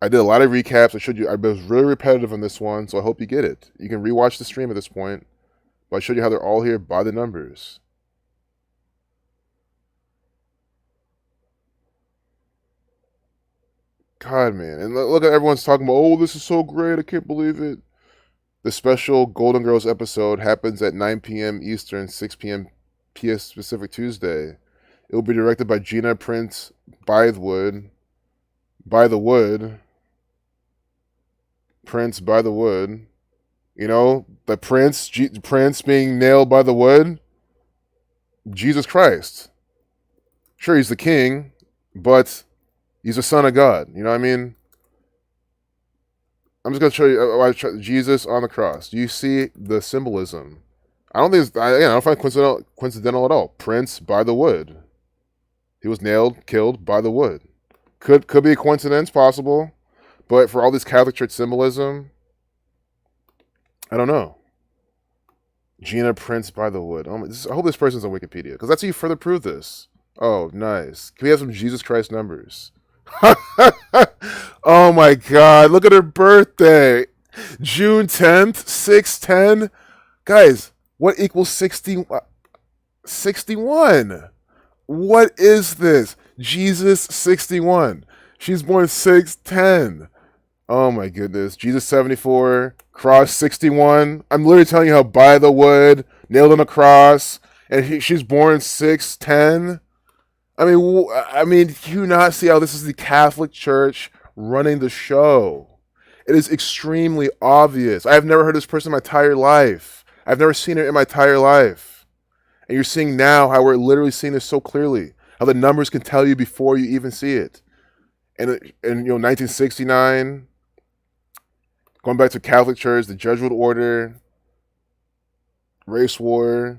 I did a lot of recaps. I showed you. I was really repetitive on this one, so I hope you get it. You can rewatch the stream at this point. But I showed you how they're all here by the numbers. God, man. And look at everyone's talking about, oh, this is so great. I can't believe it. The special Golden Girls episode happens at 9 p.m. Eastern, 6 p.m. PS Pacific Tuesday. It will be directed by Gina Prince-Bythewood. By the Wood. Prince by the Wood. You know, the Prince being nailed by the wood. Jesus Christ. Sure, he's the king, but he's the son of God. You know what I mean? I'm just going to show you Jesus on the cross. Do you see the symbolism? I don't think I don't find it coincidental at all. Prince by the wood. He was nailed, killed by the wood. Could be a coincidence, possible. But for all this Catholic Church symbolism, I don't know. Gina Prince-Bythewood. I hope this person's on Wikipedia, because that's how you further prove this. Oh, nice. Can we have some Jesus Christ numbers? Oh my God! Look at her birthday, June 10th, 610. Guys, what equals 61? What is this? Jesus 61. She's born 610. Oh my goodness. Jesus 74, cross 61. I'm literally telling you how by the wood, nailed on a cross, and she's born 610. I mean, do you not see how this is the Catholic Church running the show? It is extremely obvious. I have never heard this person in my entire life. I've never seen her in my entire life. And you're seeing now how we're literally seeing this so clearly. How the numbers can tell you before you even see it. And 1969, going back to Catholic Church, the Jesuit order, race war,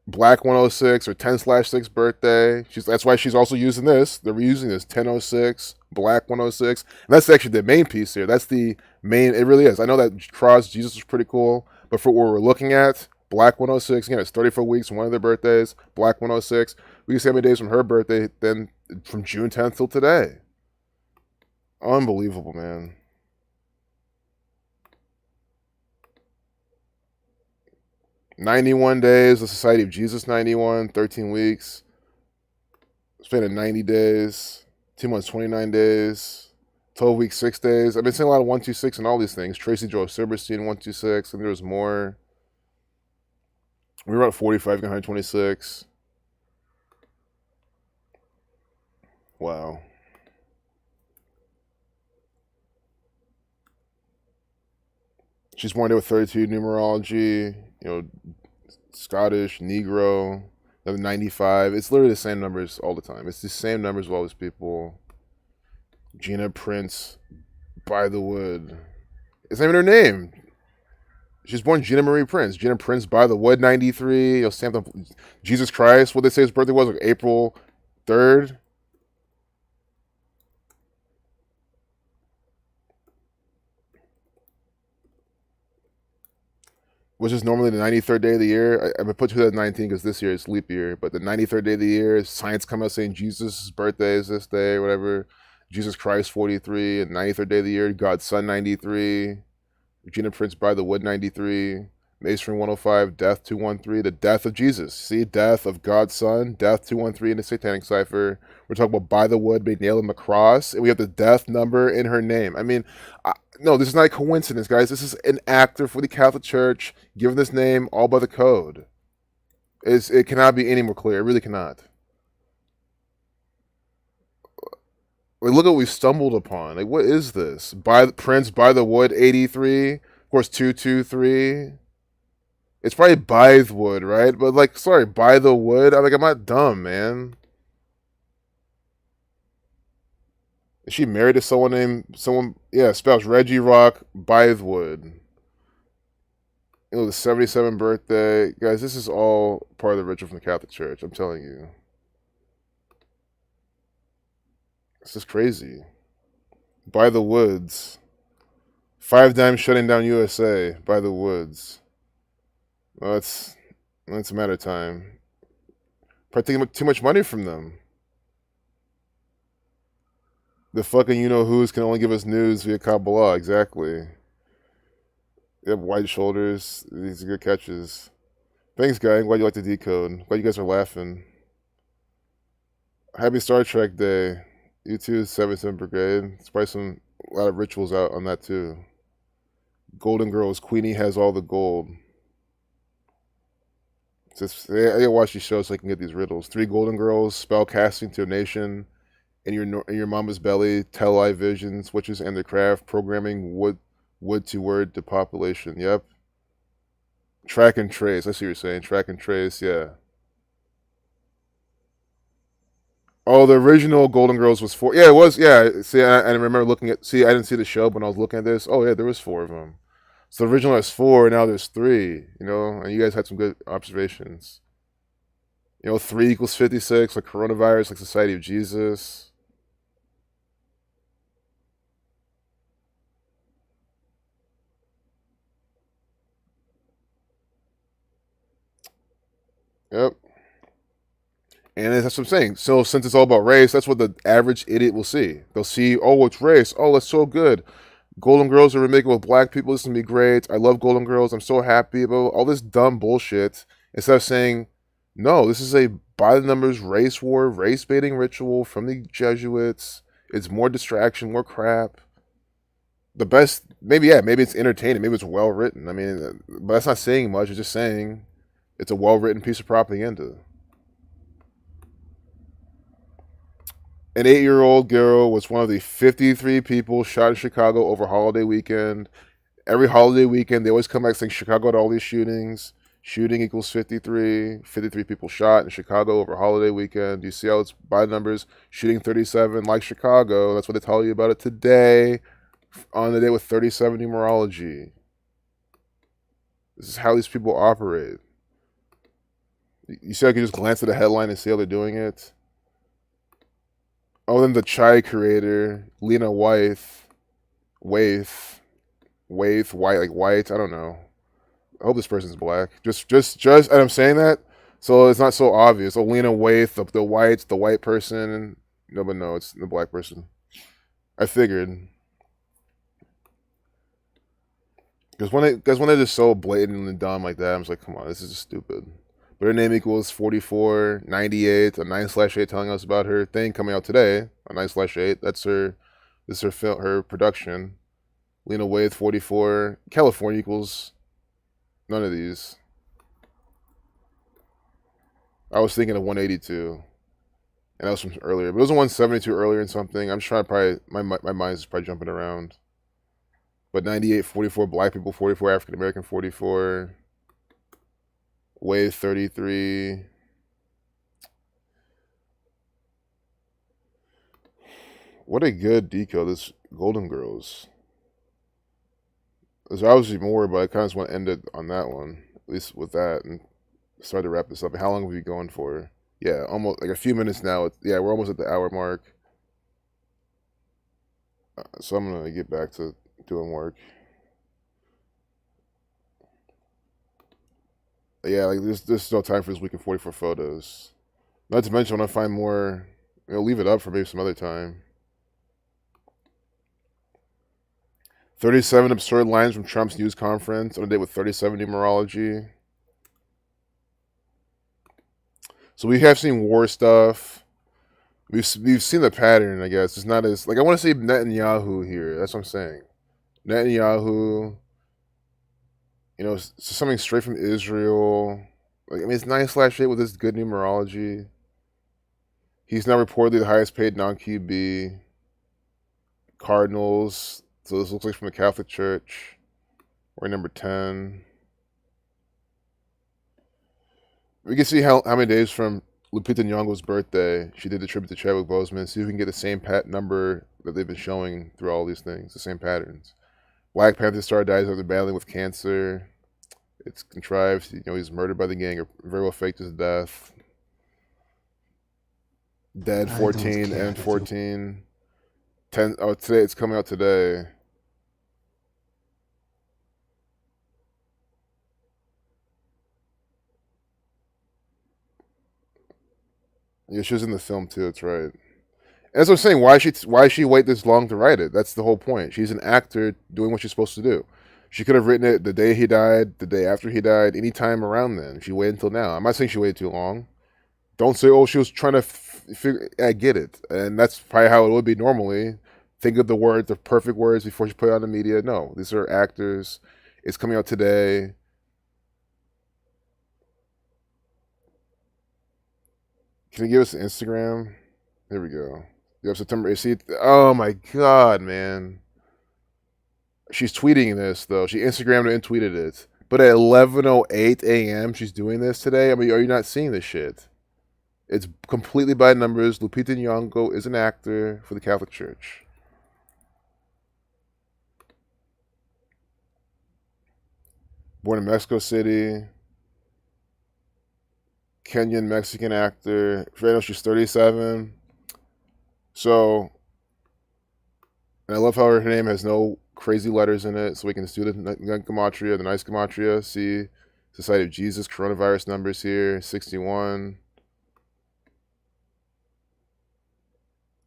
Black 106, or 10/6 birthday. That's why she's also using this. They're reusing this 10/06, Black 106. And that's actually the main piece here. That's the main, it really is. I know that cross Jesus was pretty cool, but for what we're looking at, Black 106, again, it's 34 weeks from one of their birthdays, Black 106. We can see how many days from her birthday, then from June 10th till today. Unbelievable, man. "91 days, the Society of Jesus 91, 13 weeks. Spent 90 days, 2 months, 29 days, 12 weeks, 6 days. I've been seeing a lot of 126 and all these things. Tracy Joe Silverstein, 126, and there was more. We were at 45, 126. Wow. She's born there with 32 numerology, Scottish, Negro, 95. It's literally the same numbers all the time. It's the same numbers with all these people. Gina Prince-Bythewood. It's not even her name. She's born Gina Marie Prince. Gina Prince-Bythewood, 93. Jesus Christ, what they say his birthday was, like April 3rd. Which is normally the 93rd day of the year. I'm going to put 2019 because this year is leap year. But the 93rd day of the year, science come out saying Jesus' birthday is this day, or whatever. Jesus Christ, 43. And 93rd day of the year, God's Son, 93. Gina Prince-Bythewood, 93. Masonry 105, Death 213, the death of Jesus. See, death of God's Son, Death 213 in the Satanic Cipher. We're talking about by the wood being nailed on the cross, and we have the death number in her name. I mean, no, this is not a coincidence, guys. This is an actor for the Catholic Church given this name all by the code. It cannot be any more clear. It really cannot. Like, look at what we stumbled upon. Like, what is this? Prince by the Wood, 83. Of course, 223. It's probably Bythewood, right? But like, sorry, by the wood. I'm not dumb, man. Is she married to someone? Yeah, spouse Reggie Rock Bythewood. The 77th birthday, guys. This is all part of the ritual from the Catholic Church. I'm telling you, this is crazy. By the Woods, 5 Dimes shutting down USA. By the Woods. Well, that's a matter of time. Probably taking too much money from them. The fucking you-know-who's can only give us news via Kabbalah, exactly. They have wide shoulders. These are good catches. Thanks, guy. I'm glad you like the decode. Glad you guys are laughing. Happy Star Trek Day. You too, 77th Brigade. There's probably a lot of rituals out on that, too. Golden Girls. Queenie has all the gold. I watch these shows so I can get these riddles. 3 golden girls, spell casting to a nation, in your mama's belly, tell eye visions, witches and their craft, programming wood to word to population. Yep. Track and trace. I see what you're saying. Track and trace. Yeah. Oh, the original Golden Girls was 4. Yeah, it was. Yeah. See, I remember looking at. See, I didn't see the show, but when I was looking at this. Oh yeah, there was 4 of them. So the original has 4. Now there's 3. You know, and you guys had some good observations. 3 equals 56. Like coronavirus, like Society of Jesus. Yep. And that's what I'm saying. So since it's all about race, that's what the average idiot will see. They'll see, oh, it's race. Oh, that's so good. Golden Girls are remaking with black people. This is gonna be great. I love Golden Girls. I'm so happy about all this dumb bullshit. Instead of saying, no, this is a by the numbers race war, race baiting ritual from the Jesuits. It's more distraction, more crap. The best, maybe it's entertaining. Maybe it's well written. I mean, but that's not saying much. It's just saying it's a well written piece of propaganda. An 8-year-old girl was one of the 53 people shot in Chicago over holiday weekend. Every holiday weekend, they always come back saying Chicago had all these shootings. Shooting equals 53. 53 people shot in Chicago over holiday weekend. You see how it's by numbers. Shooting 37 like Chicago. That's what they tell you about it today on the day with 37 numerology. This is how these people operate. You see, I can just glance at the headline and see how they're doing it. Oh, then the chai creator, Lena Waithe, White, like White. I don't know. I hope this person's black. Just, and I'm saying that so it's not so obvious. Oh, Lena Waithe, the white person. No, but no, it's the black person. I figured because when they're just so blatant and dumb like that, I'm just like, come on, this is just stupid. But her name equals 4498, a 9/8 telling us about her thing coming out today, a 9/8. That's her, this is her film, her production. Lena Waithe, 44. California equals none of these. I was thinking of 182, and that was from earlier. But it was a 172 earlier and something. I'm just trying to probably, my mind is probably jumping around. But 98, 44 black people, 44 African American, 44. Wave 33. What a good decode, this Golden Girls. There's obviously more, but I kind of just want to end it on that one, at least with that, and start to wrap this up. How long have we been going for? Yeah, almost like a few minutes now. Yeah, we're almost at the hour mark. So I'm going to get back to doing work. Yeah, like there's no time for this week of 44 photos. Not to mention when I find more, leave it up for maybe some other time. 37 absurd lines from Trump's news conference on a day with 37 numerology. So we have seen war stuff. We've seen the pattern, I guess. It's not as, like, I want to say Netanyahu here. That's what I'm saying. Netanyahu, something straight from Israel. Like, I mean, it's 9/8 with this good numerology. He's now reportedly the highest paid non-QB. Cardinals. So this looks like from the Catholic Church. We're number 10. We can see how many days from Lupita Nyong'o's birthday she did the tribute to Chadwick Boseman. See if we can get the same number that they've been showing through all these things, the same patterns. Black Panther star dies after battling with cancer. It's contrived. He's murdered by the gang or very well faked his death. Dead 14 and 14. 10. Oh, today it's coming out today. Yeah, she was in the film too. That's right. As I'm saying, why she wait this long to write it? That's the whole point. She's an actor doing what she's supposed to do. She could have written it the day he died, the day after he died, any time around then. She waited until now. I'm not saying she waited too long. Don't say, oh, she was trying to figure. I get it, and that's probably how it would be normally. Think of the perfect words before she put it on the media. No, these are actors. It's coming out today. Can you give us an Instagram? Here we go. You have September. See, oh my god, man. She's tweeting this though. She Instagrammed it and tweeted it. But at 11:08 a.m., she's doing this today. I mean, are you not seeing this shit? It's completely by numbers. Lupita Nyong'o is an actor for the Catholic Church. Born in Mexico City. Kenyan Mexican actor. Right now she's 37. So, and I love how her name has no crazy letters in it, so we can just do the gematria, the nice gematria. See, Society of Jesus, coronavirus numbers here, 61.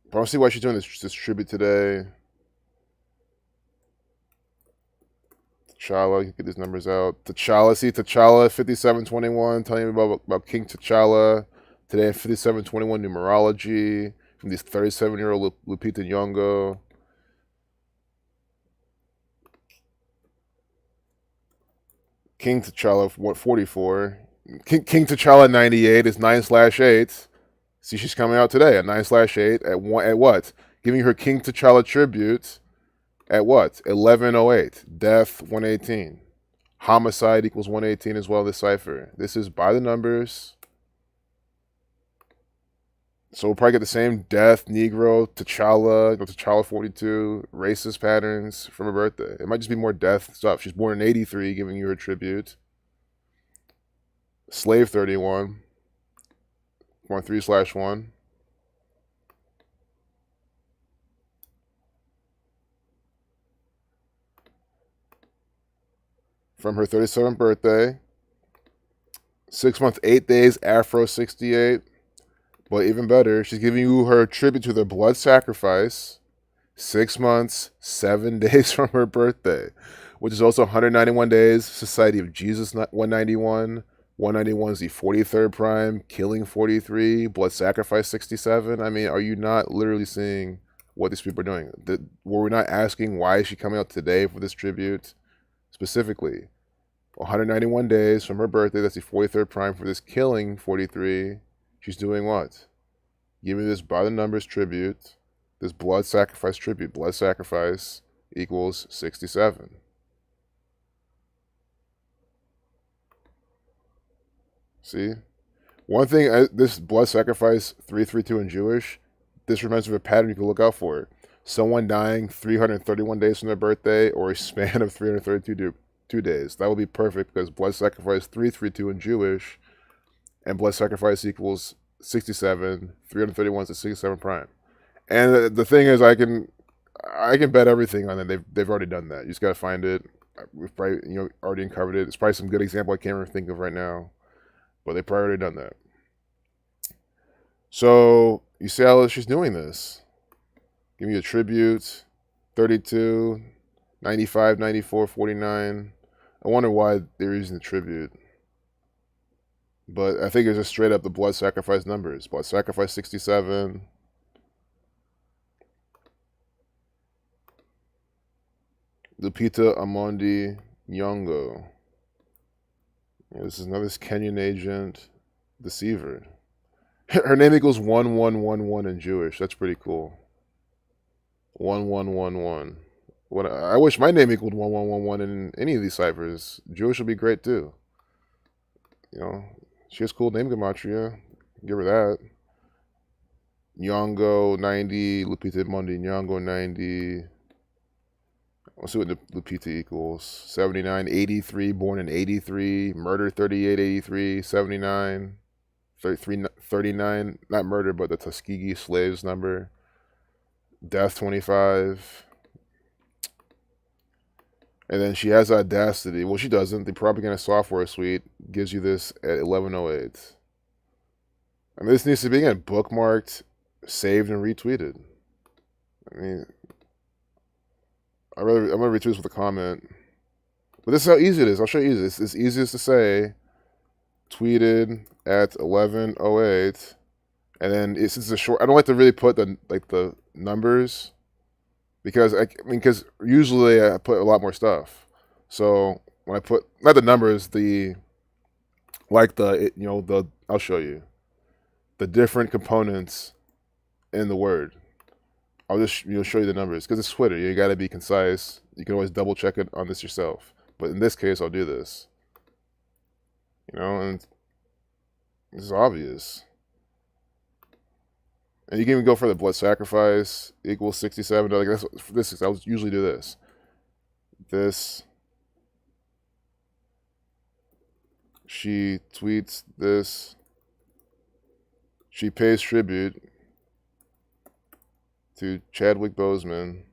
I don't see why she's doing this tribute today. T'Challa, you can get these numbers out. T'Challa, see T'Challa, 5721, telling you about King T'Challa. Today, 5721 numerology from this 37-year-old Lupita Nyong'o. King T'Challa, 44. King T'Challa, 98 is 9/8. See, she's coming out today at 9/8 at what? Giving her King T'Challa tribute at what? 11:08. Death, 118. Homicide equals 118 as well, this cipher. This is by the numbers. So we'll probably get the same death, Negro, T'Challa, T'Challa 42, racist patterns from her birthday. It might just be more death stuff. She's born in 83, giving you her tribute. Slave 31. 3/1. From her 37th birthday. 6 months, 8 days, Afro 68. But even better, she's giving you her tribute to the blood sacrifice 6 months, 7 days from her birthday, which is also 191 days. Society of Jesus, 191. 191 is the 43rd prime, killing 43, blood sacrifice 67. I mean, are you not literally seeing what these people are doing? Were we not asking why is she coming out today for this tribute? Specifically, 191 days from her birthday, that's the 43rd prime for this killing 43. She's doing what? Give me this by the numbers tribute, this blood sacrifice tribute. Blood sacrifice equals 67. See? One thing, this blood sacrifice 332 in Jewish, this reminds me of a pattern you can look out for. Someone dying 331 days from their birthday or a span of 332 days. That would be perfect because blood sacrifice 332 in Jewish and blood sacrifice equals 67. 331 is a 67 prime. And the thing is, I can bet everything on it. They've already done that. You just got to find it. We've probably already uncovered it. It's probably some good example I can't even think of right now. But they've probably already done that. So you see how she's doing this. Give me a tribute. 32, 95, 94, 49. I wonder why they're using the tribute. But I think it's just straight up the blood sacrifice numbers. Blood sacrifice 67. Lupita Amondi Nyong'o. Yeah, this is another Kenyan agent deceiver. Her name equals 1111 in Jewish. That's pretty cool. 1111. I wish my name equaled 1111 in any of these ciphers. Jewish would be great too. She has cool name gematria. Give her that. Nyong'o 90. Lupita Amondi Nyong'o 90. Let's see what Lupita equals. 79, 83, born in 83, murder 38, 83, 79, 33, 39, not murder, but the Tuskegee slaves number. Death 25. And then she has Audacity. Well, she doesn't. The propaganda software suite gives you this at 11:08. I mean, this needs to be again bookmarked, saved, and retweeted. I mean, I'm gonna retweet this with a comment. But this is how easy it is. I'll show you easy. It's easiest to say. Tweeted at 11:08, and then since it's a short, I don't like to really put the numbers because because usually I put a lot more stuff. So when I put not the numbers, I'll show you. the different components in the word. I'll just show you the numbers because it's Twitter. You got to be concise. You can always double check it on this yourself. But in this case, I'll do this. And this is obvious. And you can even go for the blood sacrifice equals 67. Like this. I would usually do this. This. She tweets this. She pays tribute to Chadwick Boseman.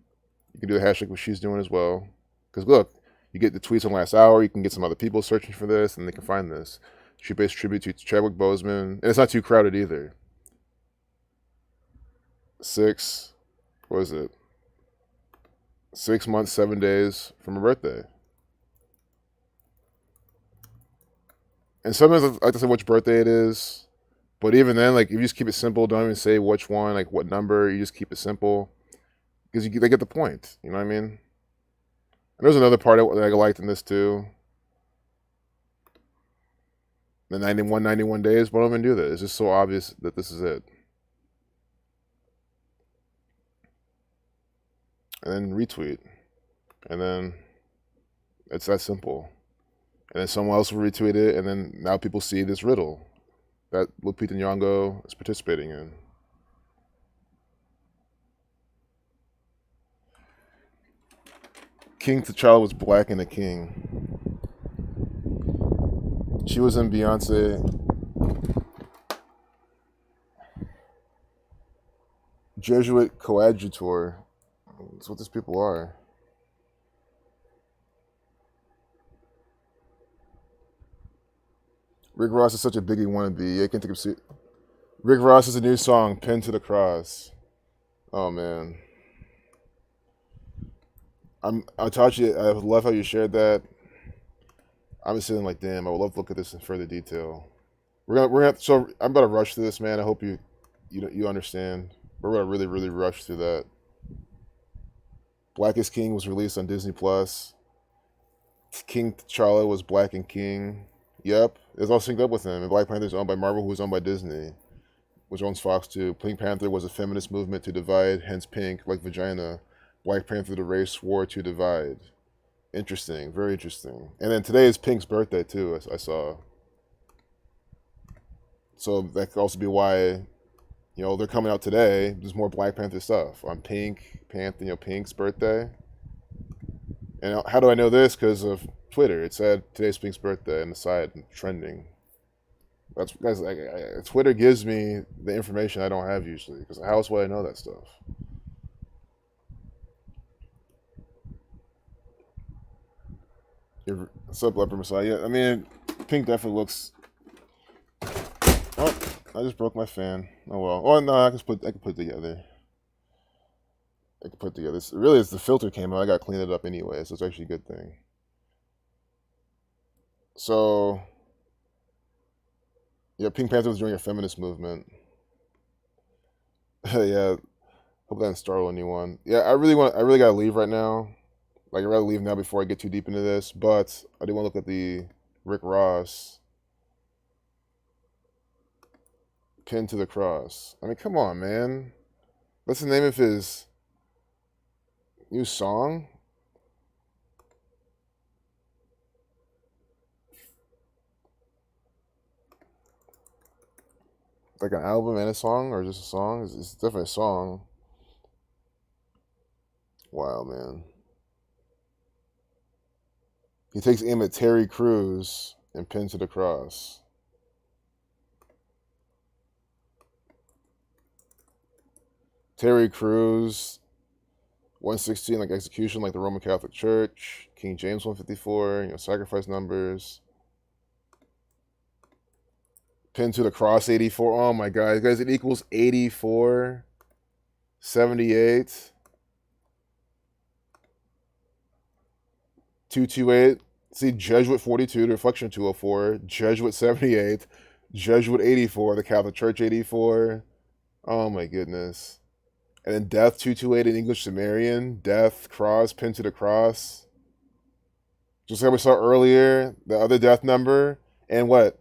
You can do the hashtag what she's doing as well. Because look, you get the tweets in the last hour. You can get some other people searching for this, and they can find this. She pays tribute to Chadwick Boseman. And it's not too crowded either. 6 months, 7 days from her birthday. And sometimes I like to say which birthday it is. But even then, like, if you just keep it simple, don't even say which one, like what number, you just keep it simple. Because they get the point. You know what I mean? And there's another part that I liked in this too. The 91 days, but I don't even do that. It's just so obvious that this is it. And then retweet. And then it's that simple. And then someone else will retweet it, and then now people see this riddle that Lupita Nyong'o is participating in. King T'Challa was black and a king. She was in Beyonce. Jesuit coadjutor. That's what these people are. Rick Ross is such a biggie wannabe. I can't think of Rick Ross is a new song, Pinned to the Cross. Oh man. I taught you. I love how you shared that. I'm just sitting like, damn. I would love to look at this in further detail. We're gonna. So I'm about to rush through this, man. I hope you understand. We're gonna really rush through that. Black is King was released on Disney Plus. King T'Challa was black and king. Yep, it's all synced up with him. And Black Panther is owned by Marvel, who's owned by Disney, which owns Fox too. Pink Panther was a feminist movement to divide, hence pink, like vagina. Black Panther, the race war to divide. Interesting, very interesting. And then today is Pink's birthday too. I saw. So that could also be why, they're coming out today. There's more Black Panther stuff on Pink's birthday. And how do I know this? Because of Twitter. It said today's Pink's birthday on the side, trending. That's Twitter gives me the information I don't have usually. Because how else would I know that stuff? What's up, Leopard Messiah? Yeah, I mean, Pink definitely looks. Oh, I just broke my fan. Oh well. Oh no, I can put it together. I can put it together. Really, it's the filter came out. I got to clean it up anyway, so it's actually a good thing. So, yeah, Pink Panther was during a feminist movement. Yeah, hope that didn't startle anyone. Yeah, I really gotta leave right now. Like, I'd rather leave now before I get too deep into this, but I do want to look at the Rick Ross Pinned to the Cross. I mean, come on, man. What's the name of his new song? Like an album and a song, or just a song? It's definitely a song. Wow, man. He takes aim at Terry Crews and Pinned to the Cross. Terry Crews, 116, like execution, like the Roman Catholic Church. King James 154, sacrifice numbers. Pinned to the Cross 84. Oh my God, guys, it equals 84, 78. 228. See, Jesuit 42, the Reflection 204, Jesuit 78, Jesuit 84, the Catholic Church 84. Oh my goodness. And then Death 228 in English Sumerian, Death, Cross, Pinned to the Cross. Just like we saw earlier, the other death number, and what?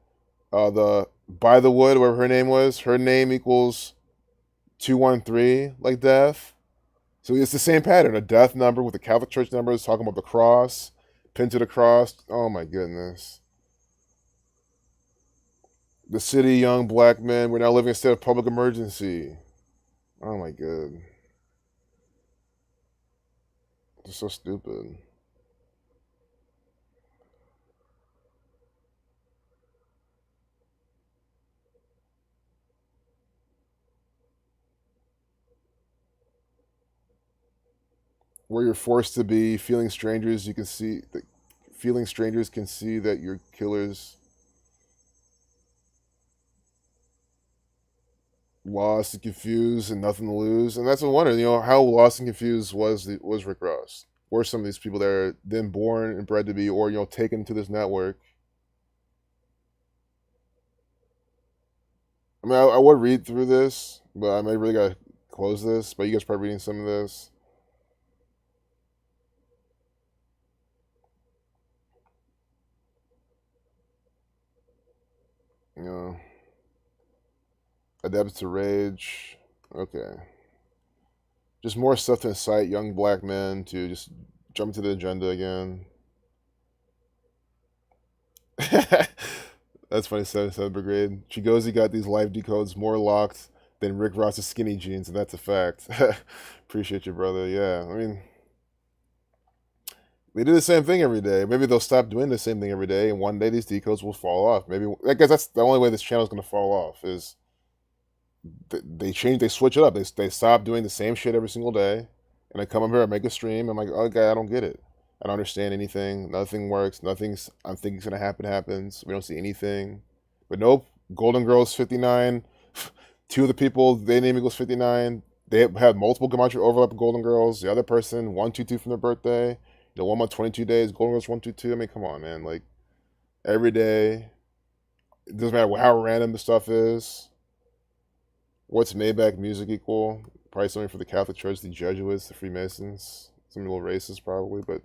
The Bythewood, whatever her name was, her name equals 213, like death. So it's the same pattern, a death number with the Catholic Church numbers talking about the cross, pinned to the cross. Oh my goodness. The city, young black men, we're now living in a state of public emergency. Oh my god. It's so stupid. Where you're forced to be, feeling strangers, you can see that feeling strangers can see that you're killers, lost and confused and nothing to lose. And that's a wonder, how lost and confused was Rick Ross? Were some of these people that are then born and bred to be, or taken to this network? I mean, I would read through this, but I may really gotta close this. But you guys probably reading some of this. You know, adapt to rage. Okay, just more stuff to incite young black men to just jump into the agenda again. That's funny. 77 Brigade. Chigozi got these life decodes more locked than Rick Ross's skinny jeans, and that's a fact. Appreciate you, brother. Yeah, I mean, they do the same thing every day. Maybe they'll stop doing the same thing every day, and one day these decodes will fall off. Maybe I guess that's the only way this channel is going to fall off is they switch it up. They stop doing the same shit every single day, and I come up here, I make a stream. I'm like, oh, okay, I don't get it. I don't understand anything. Nothing works. Nothing's I'm thinking is gonna happen happens. We don't see anything. But nope. Golden Girls 59. Two of the people they name equals 59. They have multiple gematria overlap with Golden Girls. The other person 122 from their birthday. 1 month 22 days. Golden Girls 122. I mean, come on, man. Like every day. It doesn't matter how random the stuff is. What's Maybach music equal? Probably something for the Catholic Church, the Jesuits, the Freemasons. Some little racist probably, but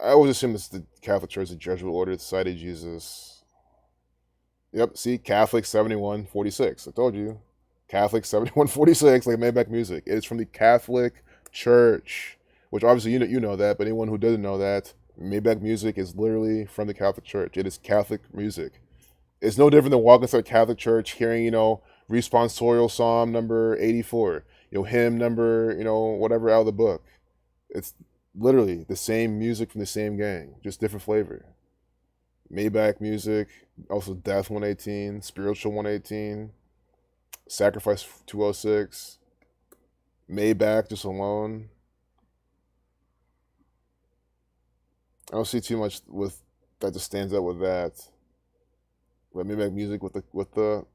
I always assume it's the Catholic Church, the Jesuit Order, the Society of Jesus. Yep, see, Catholic 7146. I told you. Catholic 7146, like Maybach music. It is from the Catholic Church, which obviously you know that, but anyone who doesn't know that, Maybach music is literally from the Catholic Church. It is Catholic music. It's no different than walking inside a Catholic church, hearing, responsorial psalm number 84, hymn number, whatever out of the book. It's literally the same music from the same gang, just different flavor. Maybach music, also Death 118, Spiritual 118, Sacrifice 206, Maybach just alone. I don't see too much with that just stands out with that. But Maybach music with the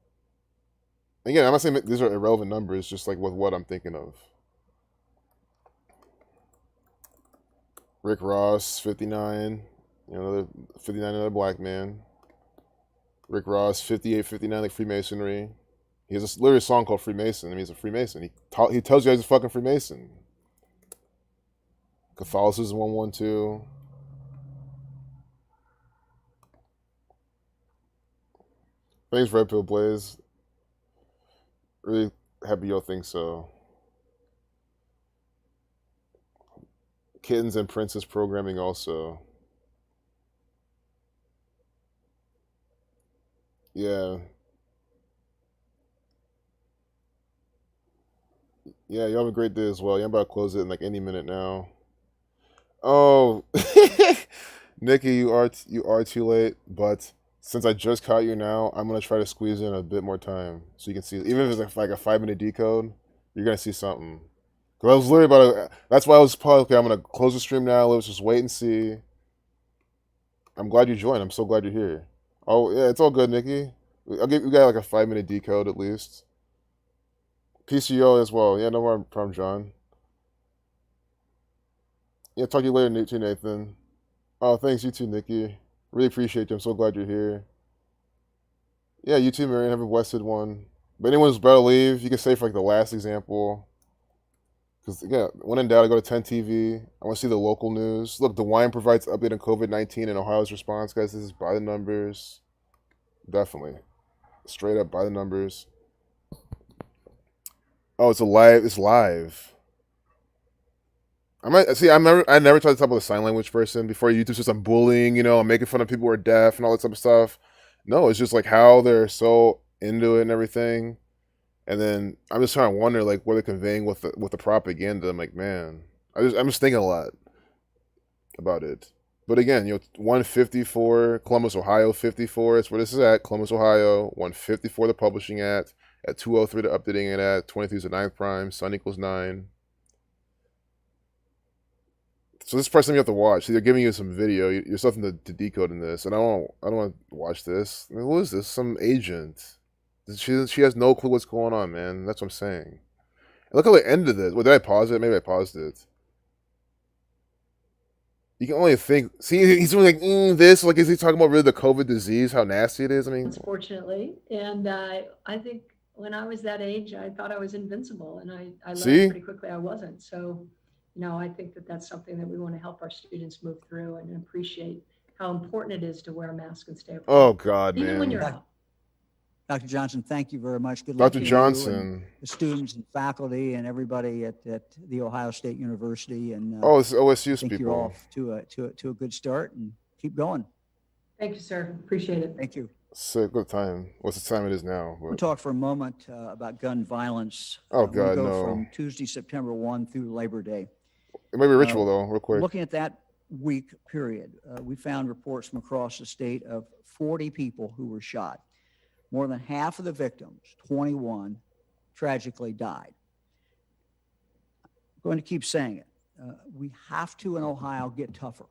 again, I'm not saying these are irrelevant numbers, just like with what I'm thinking of. Rick Ross, 59. Another 59, another black man. Rick Ross, 58, 59, like Freemasonry. He has literally a song called Freemason. I mean, he's a Freemason. He tells you he's a fucking Freemason. Catholicism 112. Thanks, Red Pill Blaze. Really happy y'all think so. Kittens and Princess programming also. Yeah. Yeah, you have a great day as well. Yeah, I'm about to close it in like any minute now. Oh, Nikki, you are too late. But since I just caught you now, I'm gonna try to squeeze in a bit more time so you can see. Even if it's like a 5-minute decode, you're gonna see something. Cause I was literally about to. That's why I was probably okay. I'm gonna close the stream now. Let's just wait and see. I'm glad you joined. I'm so glad you're here. Oh yeah, it's all good, Nikki. We got like a 5-minute decode at least. PCO as well. Yeah, no more problem, John. Yeah, talk to you later, too, Nathan. Oh, thanks, you too, Nikki. Really appreciate you. I'm so glad you're here. Yeah, you too, Marion. Have a blessed one. But anyone who's about to leave, you can stay for like the last example. Because, yeah, when in doubt, I go to 10 TV. I want to see the local news. Look, DeWine provides update on COVID-19 and Ohio's response, guys. This is by the numbers. Definitely. Straight up by the numbers. Oh, it's a live. It's live. I might see. I never tried to talk about a sign language person before. YouTube's just I'm bullying, I'm making fun of people who are deaf and all that type of stuff. No, it's just like how they're so into it and everything. And then I'm just trying to wonder like what they're conveying with the propaganda. I'm like, man, I'm just thinking a lot about it. But again, 154 Columbus, Ohio, 54. That's where this is at. Columbus, Ohio, 154 the publishing at 203 the updating it at 23 is the ninth prime. Sun equals 9. So this is the first time you have to watch. See, they're giving you some video. You're something to decode in this, and I don't want to watch this. I mean, who is this? Some agent. She has no clue what's going on, man. That's what I'm saying. And look how they ended this. Well, did I pause it? Maybe I paused it. You can only think. See, he's doing like this. Like, is he talking about really the COVID disease? How nasty it is? I mean, unfortunately, and I think when I was that age, I thought I was invincible, and I learned See? pretty quickly I wasn't. So, I think that's something that we want to help our students move through and appreciate how important it is to wear a mask and stay apart. Oh God, even man. when you're out. Dr. Johnson, thank you very much. Good luck Dr. to you Johnson. and the students and faculty and everybody at the Ohio State University. And Oh, it's OSU's I think people. you're off to a good start, and keep going. Thank you, sir. Appreciate it. Thank you. Sick. What time? What's the time it is now? We'll talk for a moment about gun violence. Oh, We'll God, go no. from Tuesday, September 1 through Labor Day. It may be ritual though, real quick. Looking at that week period, we found reports from across the state of 40 people who were shot. More than half of the victims, 21, tragically died. I'm going to keep saying it. We have to, in Ohio, get tougher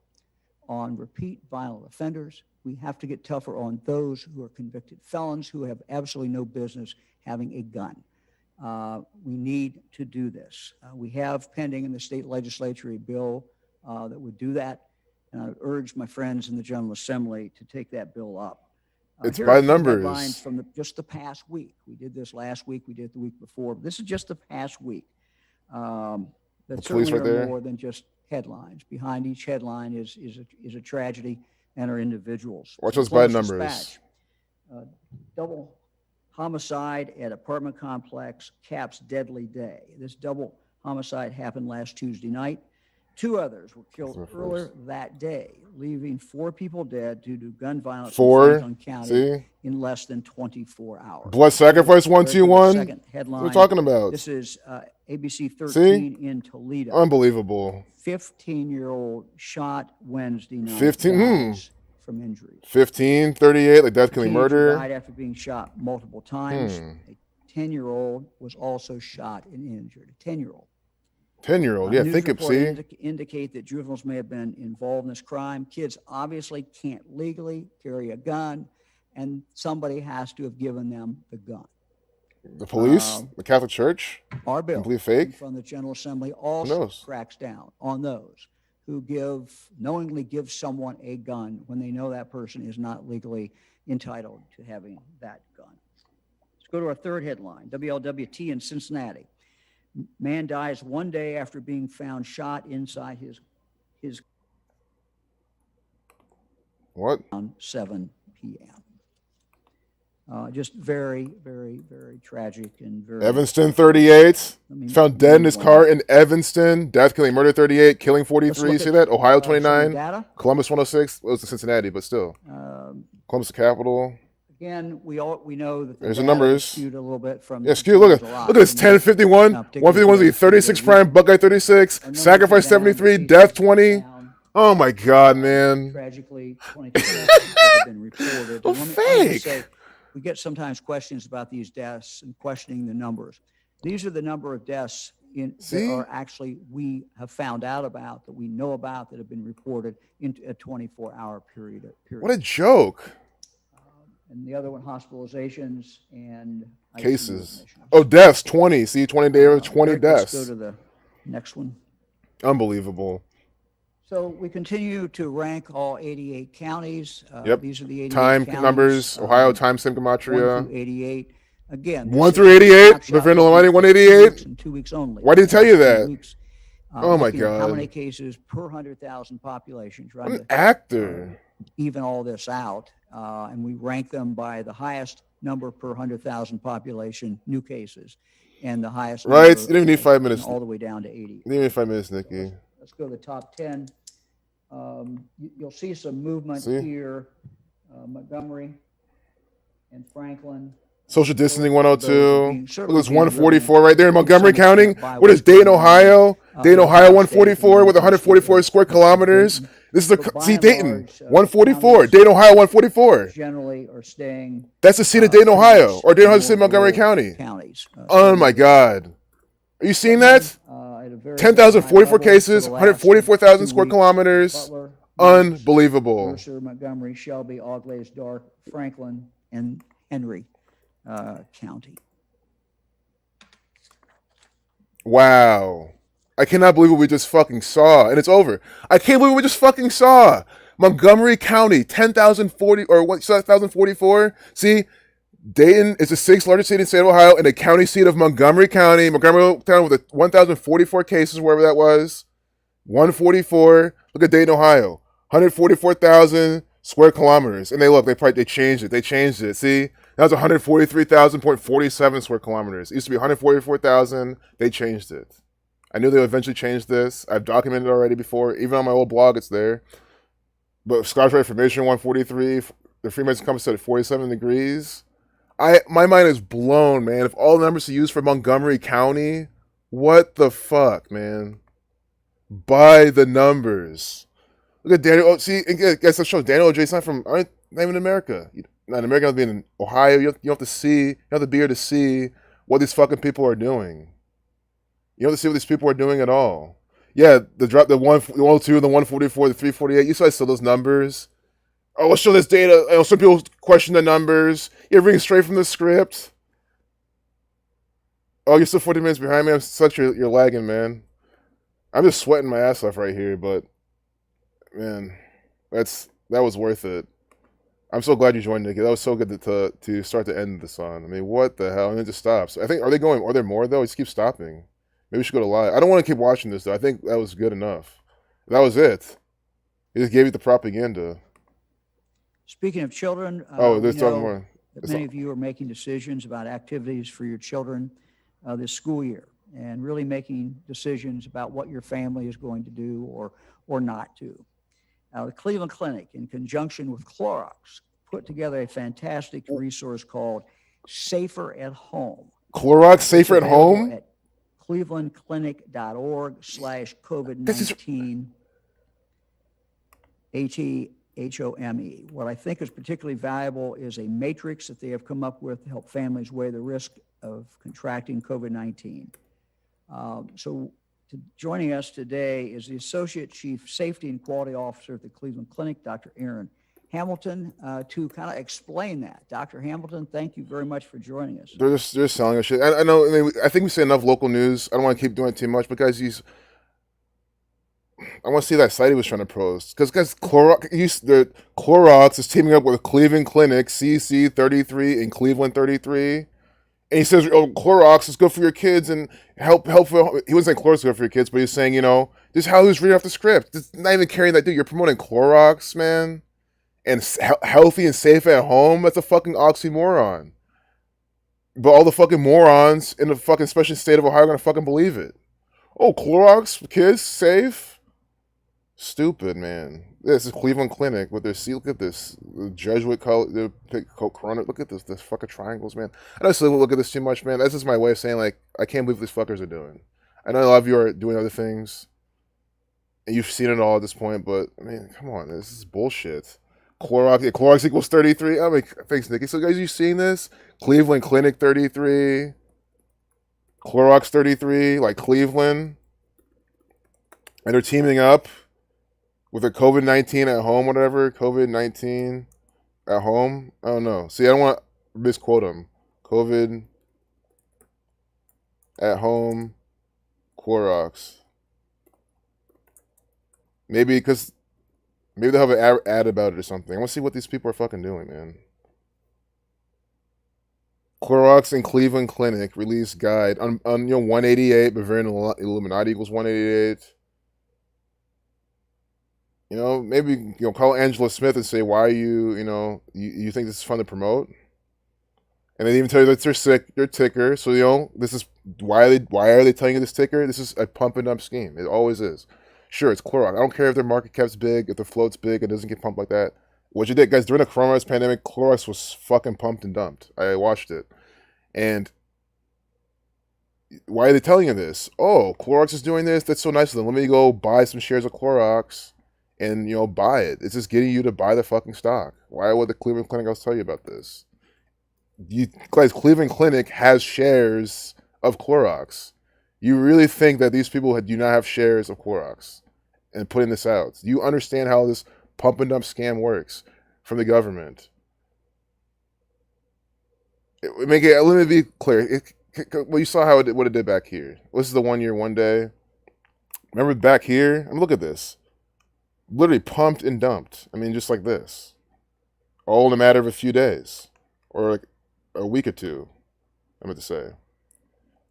on repeat violent offenders. We have to get tougher on those who are convicted felons who have absolutely no business having a gun. We need to do this. We have pending in the state legislature a bill that would do that, and I would urge my friends in the General Assembly to take that bill up. It's Here by are some numbers. headlines from just the past week. We did this last week. We did it the week before. But this is just the past week. That police certainly right are there. more than just headlines. Behind each headline is a tragedy and are individuals. Watch So those by Close numbers. Dispatch, double homicide at apartment complex caps deadly day. This double homicide happened last Tuesday night. 2 others were killed earlier that day, leaving 4 people dead due to gun violence in 4. Franklin County See? in less than 24 hours. Blood sacrifice 121. Second What headline. are we talking about? This is ABC 13 in Toledo. Unbelievable. 15-year-old shot Wednesday night. 15, dies from injuries. 15, 38, like death, killing, Teenager murder. died after being shot multiple times. A 10-year-old was also shot and injured. A 10-year-old. 10-year-old. Yeah, News think it. reports See? indicate that juveniles may have been involved in this crime. Kids obviously can't legally carry a gun, and somebody has to have given them the gun. The police, the Catholic Church. Our bill Complete fake? from the General Assembly also knows? cracks down on those who knowingly give someone a gun when they know that person is not legally entitled to having that gun. Let's go to our third headline. WLWT in Cincinnati. Man dies 1 day after being found shot inside his What? around 7 p.m. Just very, very, very tragic and very. Evanston, 38. I Found dead in his car in Evanston. Death, killing, murder, 38. Killing, 43. look See at, that? Ohio, some 29. data. Columbus, 106. Well, it was in Cincinnati, but still. Columbus, the capital. Again, we know that There's the data numbers. is skewed a little bit from. Yeah, skew. Look at this. 1051. 151 is 36 prime. Buckeye, 36. Sacrifice, 73. Death, 20. Oh my God, man. Tragically, 22 have been reported. Oh, And let me fake. say, we get sometimes questions about these deaths and questioning the numbers. These are the number of deaths that are actually we have found out about, that we know about, that have been reported in a 24-hour period. What a joke. And the other one, hospitalizations and ICU Cases. admissions. Oh, deaths, 20. See, 20 day, 20 Let's go deaths. to the next one. Unbelievable. So we continue to rank all 88 counties. Yep. These are the 88 Time counties, numbers. Ohio, time, sim, 1 gematria. through 88. Again, 1 this through is a 88? snapshot Bavarian of Almighty, 188? in 2 weeks only. Why did he tell you 2 that? weeks. Oh, my Looking at how God. many cases per 100,000 population. What Trying an to actor. even all this out, and we rank them by the highest number per 100,000 population new cases, and the highest Right? number, You didn't need 5 minutes. all the way down to 80. You didn't need 5 minutes, Nikki. Let's go to the top 10. You'll see some movement See? here. Montgomery and Franklin. Social distancing 102. Look, Certainly it's being 144 right there in Montgomery some County. extent by What is what's Dayton, going on, Ohio? Dayton, in Ohio, the 144 with state, 144 square kilometers. This is the But by see and Dayton, large, 144. counties Dayton, Ohio, 144. generally are staying. That's the seat of Dayton, Ohio, or Dayton, Ohio, more State, Montgomery rural County. Counties. Oh my God, are you seeing that? At a very 10,044 high level cases, for the last 144,000 2 square weeks. kilometers. Butler, Unbelievable. Mercer, Montgomery, Shelby, Auglaize, Dark, Franklin, and Henry County. Wow. I cannot believe what we just fucking saw. And it's over. I can't believe what we just fucking saw. Montgomery County, 10,040 or 1,044. See, Dayton is the 6th largest city in the state of Ohio and the county seat of Montgomery County. Montgomery County with 1,044 cases, wherever that was. 144. Look at Dayton, Ohio. 144,000 square kilometers. And they changed it. They changed it. See? That was 143,000.47 square kilometers. It used to be 144,000. They changed it. I knew they would eventually change this. I've documented it already before. Even on my old blog, it's there. But Scarborough Information 143. The Freemason Compass said at 47 degrees. My mind is blown, man. If all the numbers are used for Montgomery County, what the fuck, man? By the numbers. Look at Daniel. Oh, see, I guess that shows Daniel J. Not even in America. Not in America, being in Ohio. You have to be here to see what these fucking people are doing. You don't have to see what these people are doing at all. Yeah, the 102, the 144, the 348. You guys saw those numbers. Oh, let's show this data. Some people question the numbers. You're reading straight from the script. Oh, you're still 40 minutes behind me. You're lagging, man. I'm just sweating my ass off right here, but man, that was worth it. I'm so glad you joined, Nikki. That was so good to start to end this on. I mean, what the hell? And it just stops. I think, are there more though? It just keeps stopping. Maybe we should go to live. I don't want to keep watching this though. I think that was good enough. That was it. He just gave you the propaganda. Speaking of children, there's we talking know more. that many of you are making decisions about activities for your children this school year, and really making decisions about what your family is going to do or not do. The Cleveland Clinic, in conjunction with Clorox, put together a fantastic resource called Safer at Home. Clorox Safer at Home? At clevelandclinic.org/COVID-19 ATHOME. What I think is particularly valuable is a matrix that they have come up with to help families weigh the risk of contracting COVID-19. Joining us today is the Associate Chief Safety and Quality Officer at the Cleveland Clinic, Dr. Aaron Hamilton, to kind of explain that. Dr. Hamilton, thank you very much for joining us. They're just selling us shit. I know. I mean, I think we say enough local news. I don't want to keep doing it too much, but guys, I want to see that site he was trying to post, because Clorox is teaming up with Cleveland Clinic CC 33 and Cleveland 33. And he says, oh, Clorox is good for your kids and help. He wasn't saying Clorox is good for your kids, but he's saying, this is how he was reading off the script. It's not even carrying that, dude. You're promoting Clorox, man, and healthy and safe at home. That's a fucking oxymoron. But all the fucking morons in the fucking special state of Ohio are going to fucking believe it. Oh, Clorox for kids, safe? Stupid, man. This is Cleveland Clinic with their seal. Look at this. The Jesuit color, corona. Look at this fucking triangles, man. I don't look at this too much, man. That's just my way of saying, like, I can't believe what these fuckers are doing. I know a lot of you are doing other things, and you've seen it all at this point, but, I mean, come on. This is bullshit. Clorox equals 33. I mean, thanks, Nikki. So, guys, you seeing this? Cleveland Clinic 33. Clorox 33, like Cleveland. And they're teaming up with a COVID-19 at home, whatever. COVID-19 at home. I don't know. See, I don't want to misquote them. COVID at home, Clorox. Maybe they'll have an ad about it or something. I want to see what these people are fucking doing, man. Clorox and Cleveland Clinic release guide on 188. Bavarian Illuminati equals 188. You know, maybe call Angela Smith and say, why are you, you think this is fun to promote? And they even tell you that they're sick, their ticker. So this is why are they telling you this ticker? This is a pump and dump scheme. It always is. Sure, it's Clorox. I don't care if their market cap's big, if their float's big, it doesn't get pumped like that. What you did, guys, during the coronavirus pandemic, Clorox was fucking pumped and dumped. I watched it. And why are they telling you this? Oh, Clorox is doing this. That's so nice of them. Let me go buy some shares of Clorox and, buy it. It's just getting you to buy the fucking stock. Why would the Cleveland Clinic else tell you about this? You guys, Cleveland Clinic has shares of Clorox. You really think that these people do not have shares of Clorox and putting this out? Do you understand how this pump and dump scam works from the government? Let me be clear. Well, you saw what it did back here. This is the 1 year, 1 day. Remember back here? I mean, look at this. Literally pumped and dumped. I mean, just like this. All in a matter of a few days. Or like a week or two, I meant to say.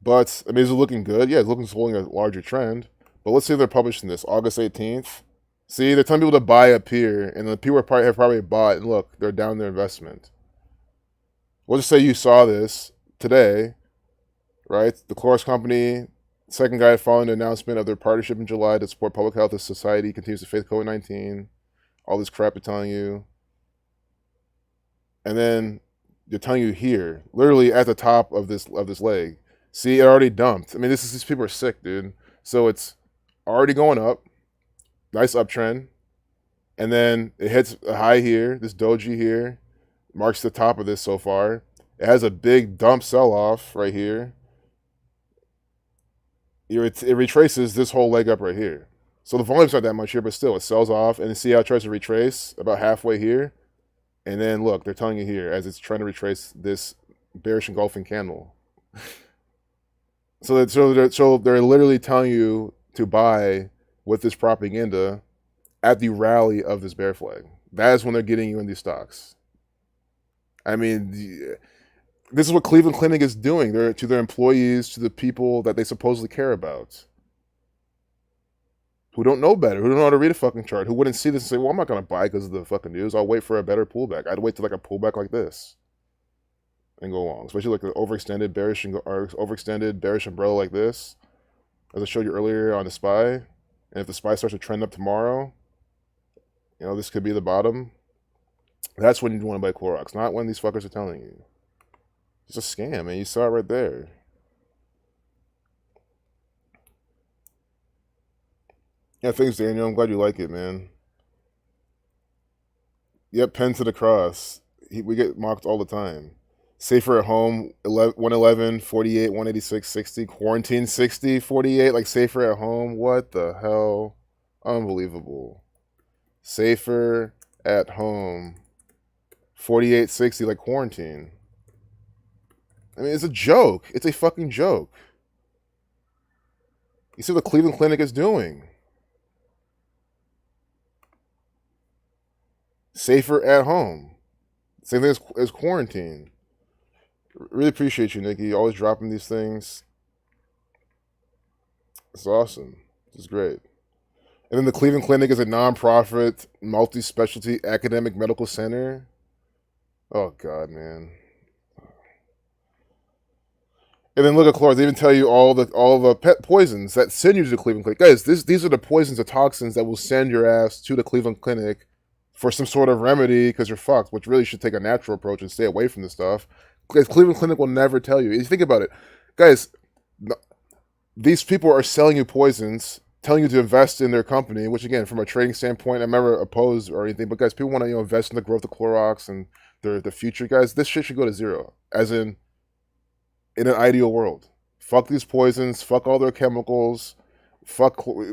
But, I mean, is it looking good? Yeah, it's holding a larger trend. But let's say they're publishing this August 18th. See, they're telling people to buy up here, and the people have probably bought, and look, they're down their investment. We'll just say you saw this today, right? The Clorox company, second guy following the announcement of their partnership in July to support public health as society continues to face COVID-19. All this crap they're telling you. And then they're telling you here, literally at the top of this leg. See, it already dumped. I mean, these people are sick, dude. So it's already going up. Nice uptrend. And then it hits a high here, this doji here. Marks the top of this so far. It has a big dump sell-off right here. It retraces this whole leg up right here. So the volume's not that much here, but still, it sells off. And see how it tries to retrace about halfway here? And then look, they're telling you here as it's trying to retrace this bearish engulfing candle. So they're literally telling you to buy with this propaganda at the rally of this bear flag. That is when they're getting you in these stocks. I mean, this is what Cleveland Clinic is doing to their employees, to the people that they supposedly care about, who don't know better, who don't know how to read a fucking chart, who wouldn't see this and say, well, I'm not going to buy because of the fucking news. I'll wait for a better pullback. I'd wait till like a pullback like this and go long, especially like the overextended bearish umbrella like this, as I showed you earlier on the SPY. And if the SPY starts to trend up tomorrow, this could be the bottom. That's when you want to buy Clorox, not when these fuckers are telling you. It's a scam, man. You saw it right there. Yeah, thanks, Daniel. I'm glad you like it, man. Yep, pen to the cross. We get mocked all the time. Safer at home, 111, 48, 186, 60. Quarantine 60, 48. Like safer at home. What the hell? Unbelievable. Safer at home, 48, 60, like quarantine. I mean, it's a joke. It's a fucking joke. You see what the Cleveland Clinic is doing. Safer at home. Same thing as quarantine. Really appreciate you, Nikki. Always dropping these things. It's awesome. This is great. And then the Cleveland Clinic is a nonprofit, multi-specialty academic medical center. Oh, God, man. And then look at Clorox. They even tell you all the pet poisons that send you to the Cleveland Clinic. Guys, these are the poisons, the toxins that will send your ass to the Cleveland Clinic for some sort of remedy because you're fucked, which really should take a natural approach and stay away from this stuff. Because Cleveland Clinic will never tell you. If you think about it, guys, these people are selling you poisons, telling you to invest in their company, which again, from a trading standpoint, I'm never opposed or anything, but guys, people want to invest in the growth of Clorox and the future. Guys, this shit should go to zero, as in an ideal world. Fuck these poisons, fuck all their chemicals,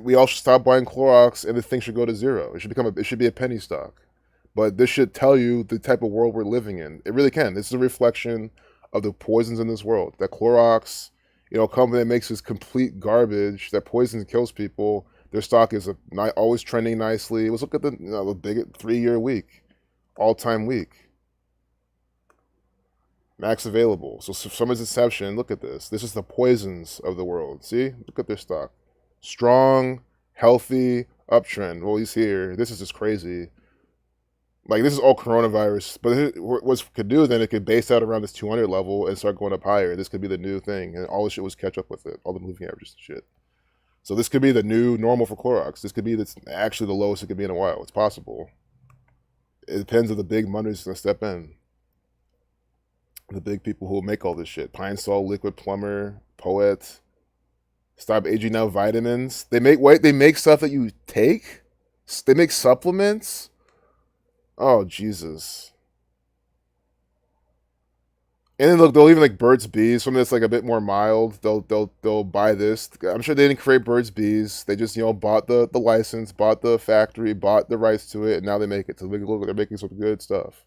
we all should stop buying Clorox and the thing should go to zero. It should be a penny stock. But this should tell you the type of world we're living in. It really can. This is a reflection of the poisons in this world. That Clorox, a company that makes this complete garbage, that poisons and kills people, their stock is always trending nicely. Let's look at the big 3-year week, all-time week. Max available. So from its inception, look at this. This is the poisons of the world. See? Look at their stock. Strong, healthy, uptrend. Well, he's here. This is just crazy. Like, this is all coronavirus. But what it could do, then it could base out around this 200 level and start going up higher. This could be the new thing. And all the shit was catch up with it. All the moving averages and shit. So this could be the new normal for Clorox. This could be actually the lowest it could be in a while. It's possible. It depends if the big money's going to step in. The big people who will make all this shit. Pine Sol, Liquid Plumber, Poet. Stop Aging Now vitamins. They make stuff that you take? They make supplements? Oh, Jesus. And then look, they'll even like Burt's Bees, something that's like a bit more mild. They'll buy this. I'm sure they didn't create Burt's Bees. They just, bought the license, bought the factory, bought the rights to it, and now they make it. So look, they're making some good stuff.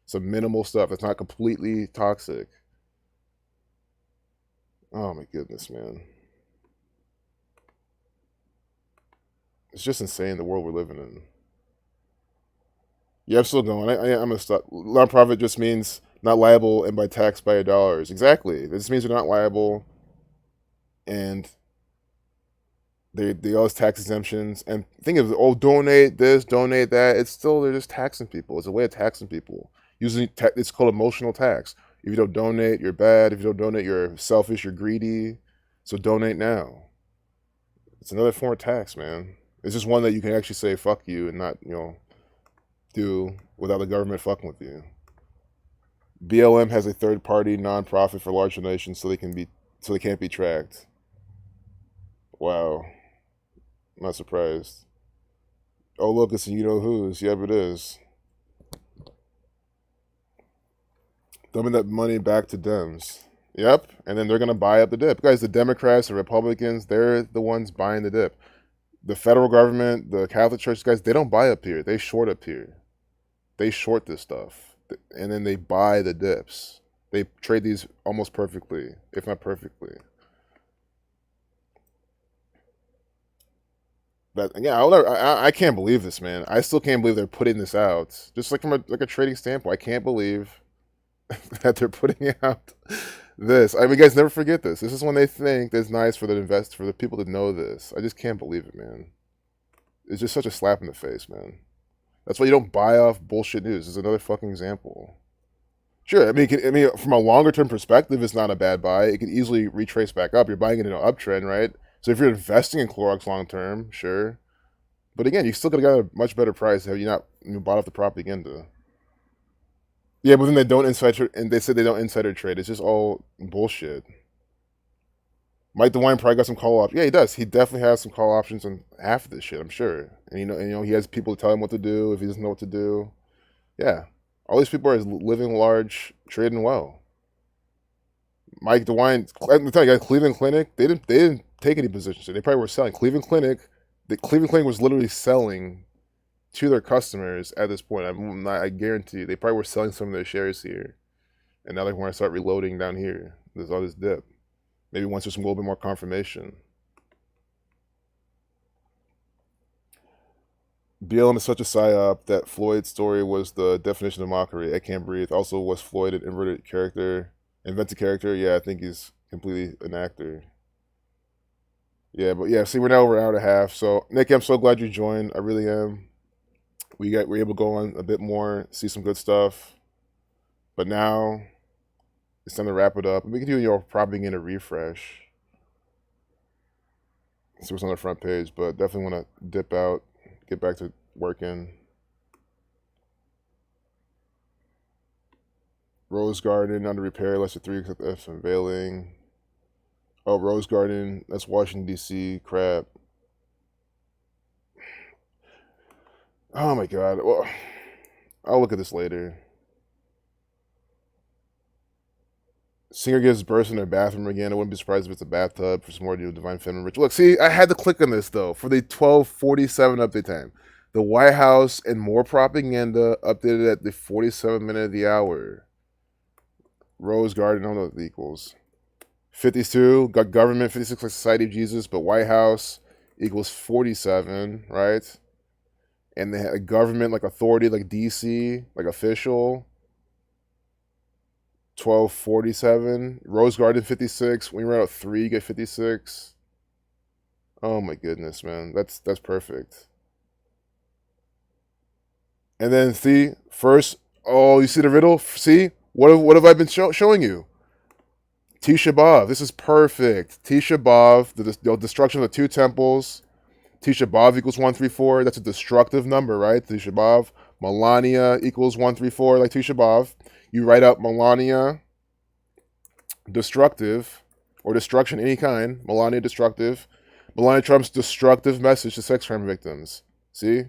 Some minimal stuff that's not completely toxic. Oh my goodness, man. It's just insane the world we're living in. Yeah, I'm still going. I'm gonna stop. Nonprofit just means not liable and by tax by your dollars. Exactly. This means they're not liable, and they all has tax exemptions. And think of donate this, donate that. It's still they're just taxing people. It's a way of taxing people. It's called emotional tax. If you don't donate, you're bad. If you don't donate, you're selfish. You're greedy. So donate now. It's another form of tax, man. It's just one that you can actually say fuck you and not do without the government fucking with you. BLM has a third-party nonprofit for large donations, so they can't be tracked. Wow, I'm not surprised. Oh look, it's a who's. Yep, it is. Dumping that money back to Dems. Yep, and then they're gonna buy up the dip, guys. The Democrats, the Republicans, they're the ones buying the dip. The federal government, the Catholic Church, guys, they don't buy up here. They short up here. They short this stuff, and then they buy the dips. They trade these almost perfectly, if not perfectly. But yeah, I can't believe this, man. I still can't believe they're putting this out. Just like from a trading standpoint, I can't believe that they're putting out this. I mean, guys, never forget this. This is when they think it's nice for the people to know this. I just can't believe it, man. It's just such a slap in the face, man. That's why you don't buy off bullshit news. It's another fucking example. Sure, I mean, from a longer term perspective, it's not a bad buy. It can easily retrace back up. You're buying it in an uptrend, right? So if you're investing in Clorox long term, sure. But again, you still could have got a much better price had you not bought off the propaganda. Yeah, but then they don't and they said they don't insider trade. It's just all bullshit. Mike DeWine probably got some call options. Yeah, he does. He definitely has some call options on half of this shit, I'm sure. And he has people to tell him what to do if he doesn't know what to do. Yeah, all these people are living large, trading well. Mike DeWine, I'm telling you guys, Cleveland Clinic, they didn't take any positions. They probably were selling. Cleveland Clinic was literally selling to their customers at this point. I guarantee you, they probably were selling some of their shares here, and now they want to start reloading down here. There's all this dip. Maybe once there's a little bit more confirmation. BLM is such a psyop that Floyd's story was the definition of mockery. I can't breathe. Also, was Floyd an invented character? Yeah, I think he's completely an actor. Yeah, but yeah, see, we're now over an hour and a half. So, Nick, I'm so glad you joined. I really am. We're able to go on a bit more, see some good stuff. But now it's time to wrap it up. We can do propaganda refresh. See what's on the front page, but definitely want to dip out, get back to working. Rose Garden under repair, less than 3 weeks after unveiling. Oh, Rose Garden, that's Washington, D.C. Crap. Oh my God. Well, I'll look at this later. Singer gives birth in their bathroom again. I wouldn't be surprised if it's a bathtub for some more divine feminine ritual. Look, see, I had to click on this though for the 12:47 update time. The White House and more propaganda updated at the 47 minute of the hour. Rose Garden, I don't know what it equals. 52, got government, 56 like Society of Jesus, but White House equals 47, right? And they had a government like authority like DC, like official. 12:47. Rose Garden 56. When you run out 3, you get 56. Oh my goodness, man. That's perfect. And then see, first, oh, you see the riddle? See? What have I been showing you? Tisha B'Av. This is perfect. Tisha B'Av, the destruction of the two temples. Tisha B'Av equals 134. That's a destructive number, right? Tisha B'Av. Melania equals 134, like Tisha B'Av. You write out Melania destructive, or destruction any kind. Melania destructive. Melania Trump's destructive message to sex crime victims. See?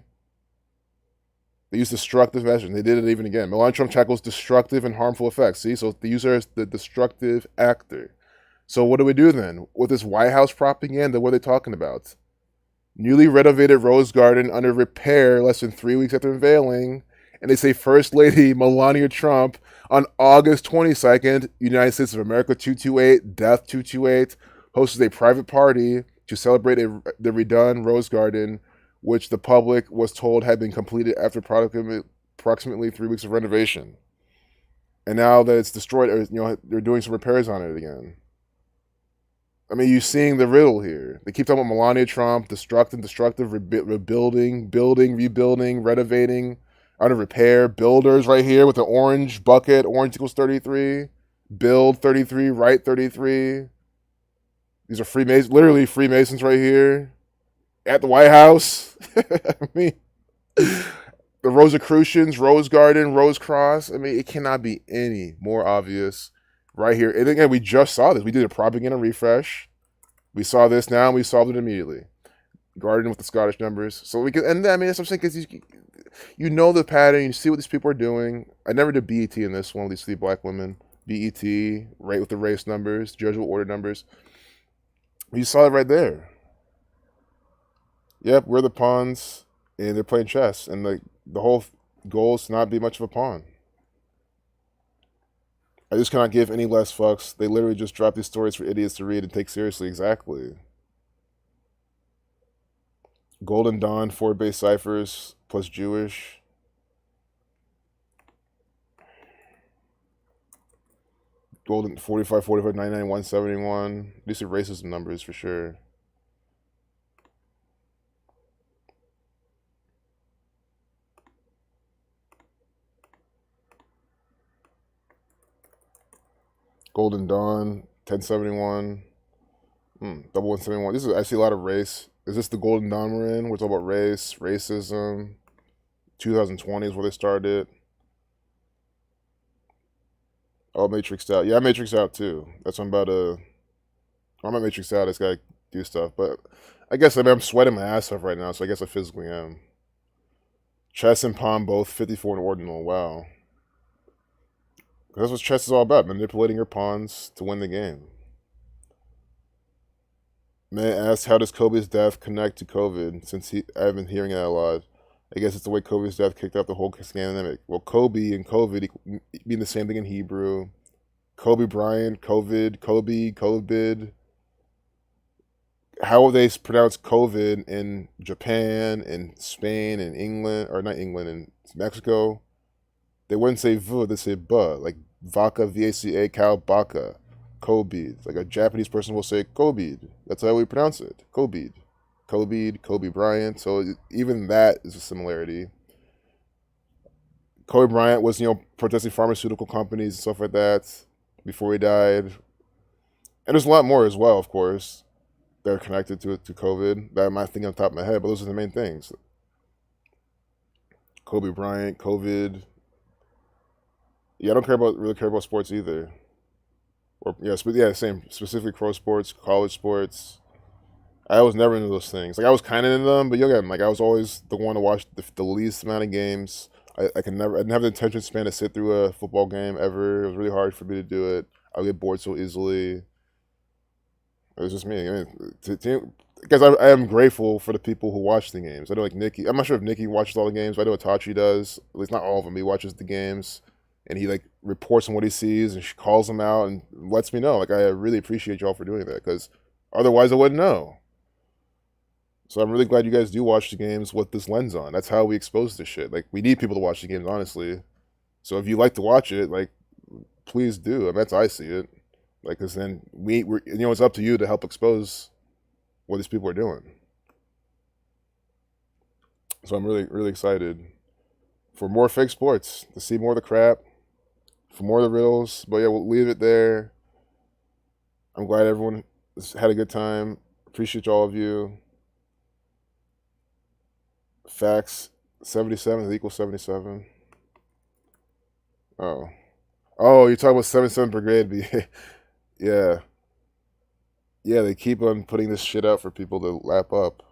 They use destructive message. They did it even again. Melania Trump tackles destructive and harmful effects. See? So the user is the destructive actor. So what do we do then? With this White House propaganda, what are they talking about? Newly renovated Rose Garden under repair less than 3 weeks after unveiling. And they say First Lady Melania Trump on August 22nd, United States of America 228, Death 228, hosted a private party to celebrate the redone Rose Garden, which the public was told had been completed after approximately 3 weeks of renovation. And now that it's destroyed, they're doing some repairs on it again. I mean, you're seeing the riddle here. They keep talking about Melania Trump, destructive, rebuilding, rebuilding, renovating, under repair. Builders right here with the orange bucket. Orange equals 33. Build 33, right 33. These are Freemasons, literally Freemasons right here at the White House. I mean, the Rosicrucians, Rose Garden, Rose Cross. I mean, it cannot be any more obvious. Right here. And again, we just saw this. We did a propaganda refresh. We saw this now, and we solved it immediately. Garden with the Scottish numbers. So we can, and I mean, that's what I'm saying, because you know the pattern, you see what these people are doing. I never did BET in this one, these three black women. BET, right with the race numbers, judicial order numbers. You saw it right there. Yep, we're the pawns, and they're playing chess. And the whole goal is to not be much of a pawn. I just cannot give any less fucks. They literally just drop these stories for idiots to read and take seriously. Exactly. Golden Dawn, 4-base ciphers, plus Jewish. Golden 45, 45, 99, 171. These are racism numbers for sure. Golden Dawn, 1071. Double 171. This is, I see a lot of race. Is this the Golden Dawn we're in? We're talking about race, racism. 2020 is where they started. Oh, Matrixed out. Yeah, I Matrixed out too. That's what I'm about to. I'm not Matrixed out. I just gotta do stuff. But I guess I'm sweating my ass off right now, so I guess I physically am. Chess and pawn both 54 and ordinal. Wow. That's what chess is all about, manipulating your pawns to win the game. May I ask, how does Kobe's death connect to COVID? Since I've been hearing that a lot. I guess it's the way Kobe's death kicked off the whole pandemic. Well, Kobe and COVID mean the same thing in Hebrew. Kobe Bryant, COVID, Kobe, COVID. How will they pronounce COVID in Japan, in Spain, in England, or not England, in Mexico? They wouldn't say V, they say B, like vaca, V-A-C-A, cow, baka, Kobe. Like a Japanese person will say Kobe. That's how we pronounce it, Kobe. Kobe Bryant. So even that is a similarity. Kobe Bryant was, protesting pharmaceutical companies and stuff like that before he died. And there's a lot more as well, of course, that are connected to COVID that I'm not thinking on the top of my head, but those are the main things. Kobe Bryant, COVID. Yeah, I don't really care about sports either. Or same. Specifically pro sports, college sports. I was never into those things. Like I was kind of into them, but again, like I was always the one to watch the least amount of games. I didn't have the attention span to sit through a football game ever. It was really hard for me to do it. I would get bored so easily. It was just me. I mean, because I am grateful for the people who watch the games. I know like Nikki. I'm not sure if Nikki watches all the games, but I know Tachi does. At least not all of them. He watches the games. And he like reports on what he sees and she calls him out and lets me know. Like I really appreciate y'all for doing that because otherwise I wouldn't know. So I'm really glad you guys do watch the games with this lens on. That's how we expose this shit. Like we need people to watch the games, honestly. So if you like to watch it, like please do. I mean, that's how I see it. Like, cause then we're it's up to you to help expose what these people are doing. So I'm really, really excited for more fake sports, to see more of the crap, for more of the riddles. But yeah, we'll leave it there. I'm glad everyone had a good time. Appreciate all of you. Facts 77 is equal 77. Oh. Oh, you're talking about 77 Brigade. Yeah. Yeah, they keep on putting this shit out for people to lap up.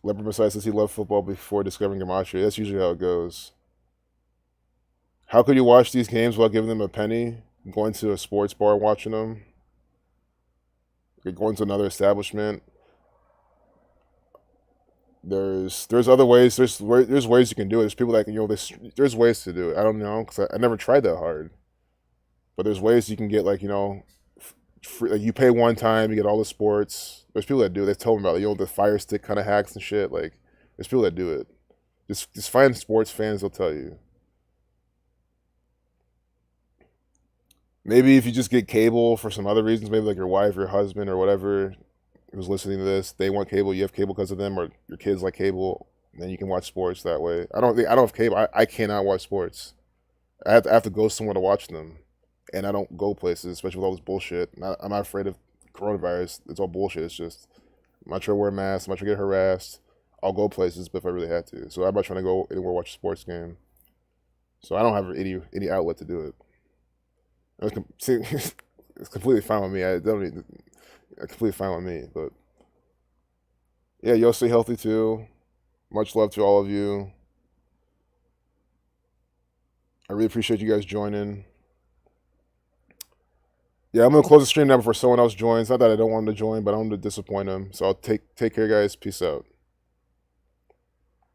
Leopard Messiah says he loved football before discovering gematria. That's usually how it goes. How could you watch these games without giving them a penny? Going to a sports bar and watching them? Going to another establishment? There's other ways. There's ways you can do it. There's people that can, there's ways to do it. I don't know, because I never tried that hard. But there's ways you can get, like, free, like, you pay one time, you get all the sports. There's people that do it. They told me about, the Fire Stick kind of hacks and shit. Like, there's people that do it. Just find sports fans, they'll tell you. Maybe if you just get cable for some other reasons, maybe like your wife, your husband, or whatever who's listening to this, they want cable, you have cable because of them, or your kids like cable, then you can watch sports that way. I don't have cable. I cannot watch sports. I have to go somewhere to watch them, and I don't go places, especially with all this bullshit. I'm not afraid of coronavirus. It's all bullshit. It's just, I'm not trying to wear a mask. I'm not trying to get harassed. I'll go places, but if I really had to. So I'm not trying to go anywhere watch a sports game. So I don't have any outlet to do it. It's completely fine with me. It's completely fine with me. But yeah, y'all stay healthy too. Much love to all of you. I really appreciate you guys joining. Yeah, I'm gonna close the stream now before someone else joins. Not that I don't want them to join, but I don't want to disappoint them. So I'll take care, guys. Peace out.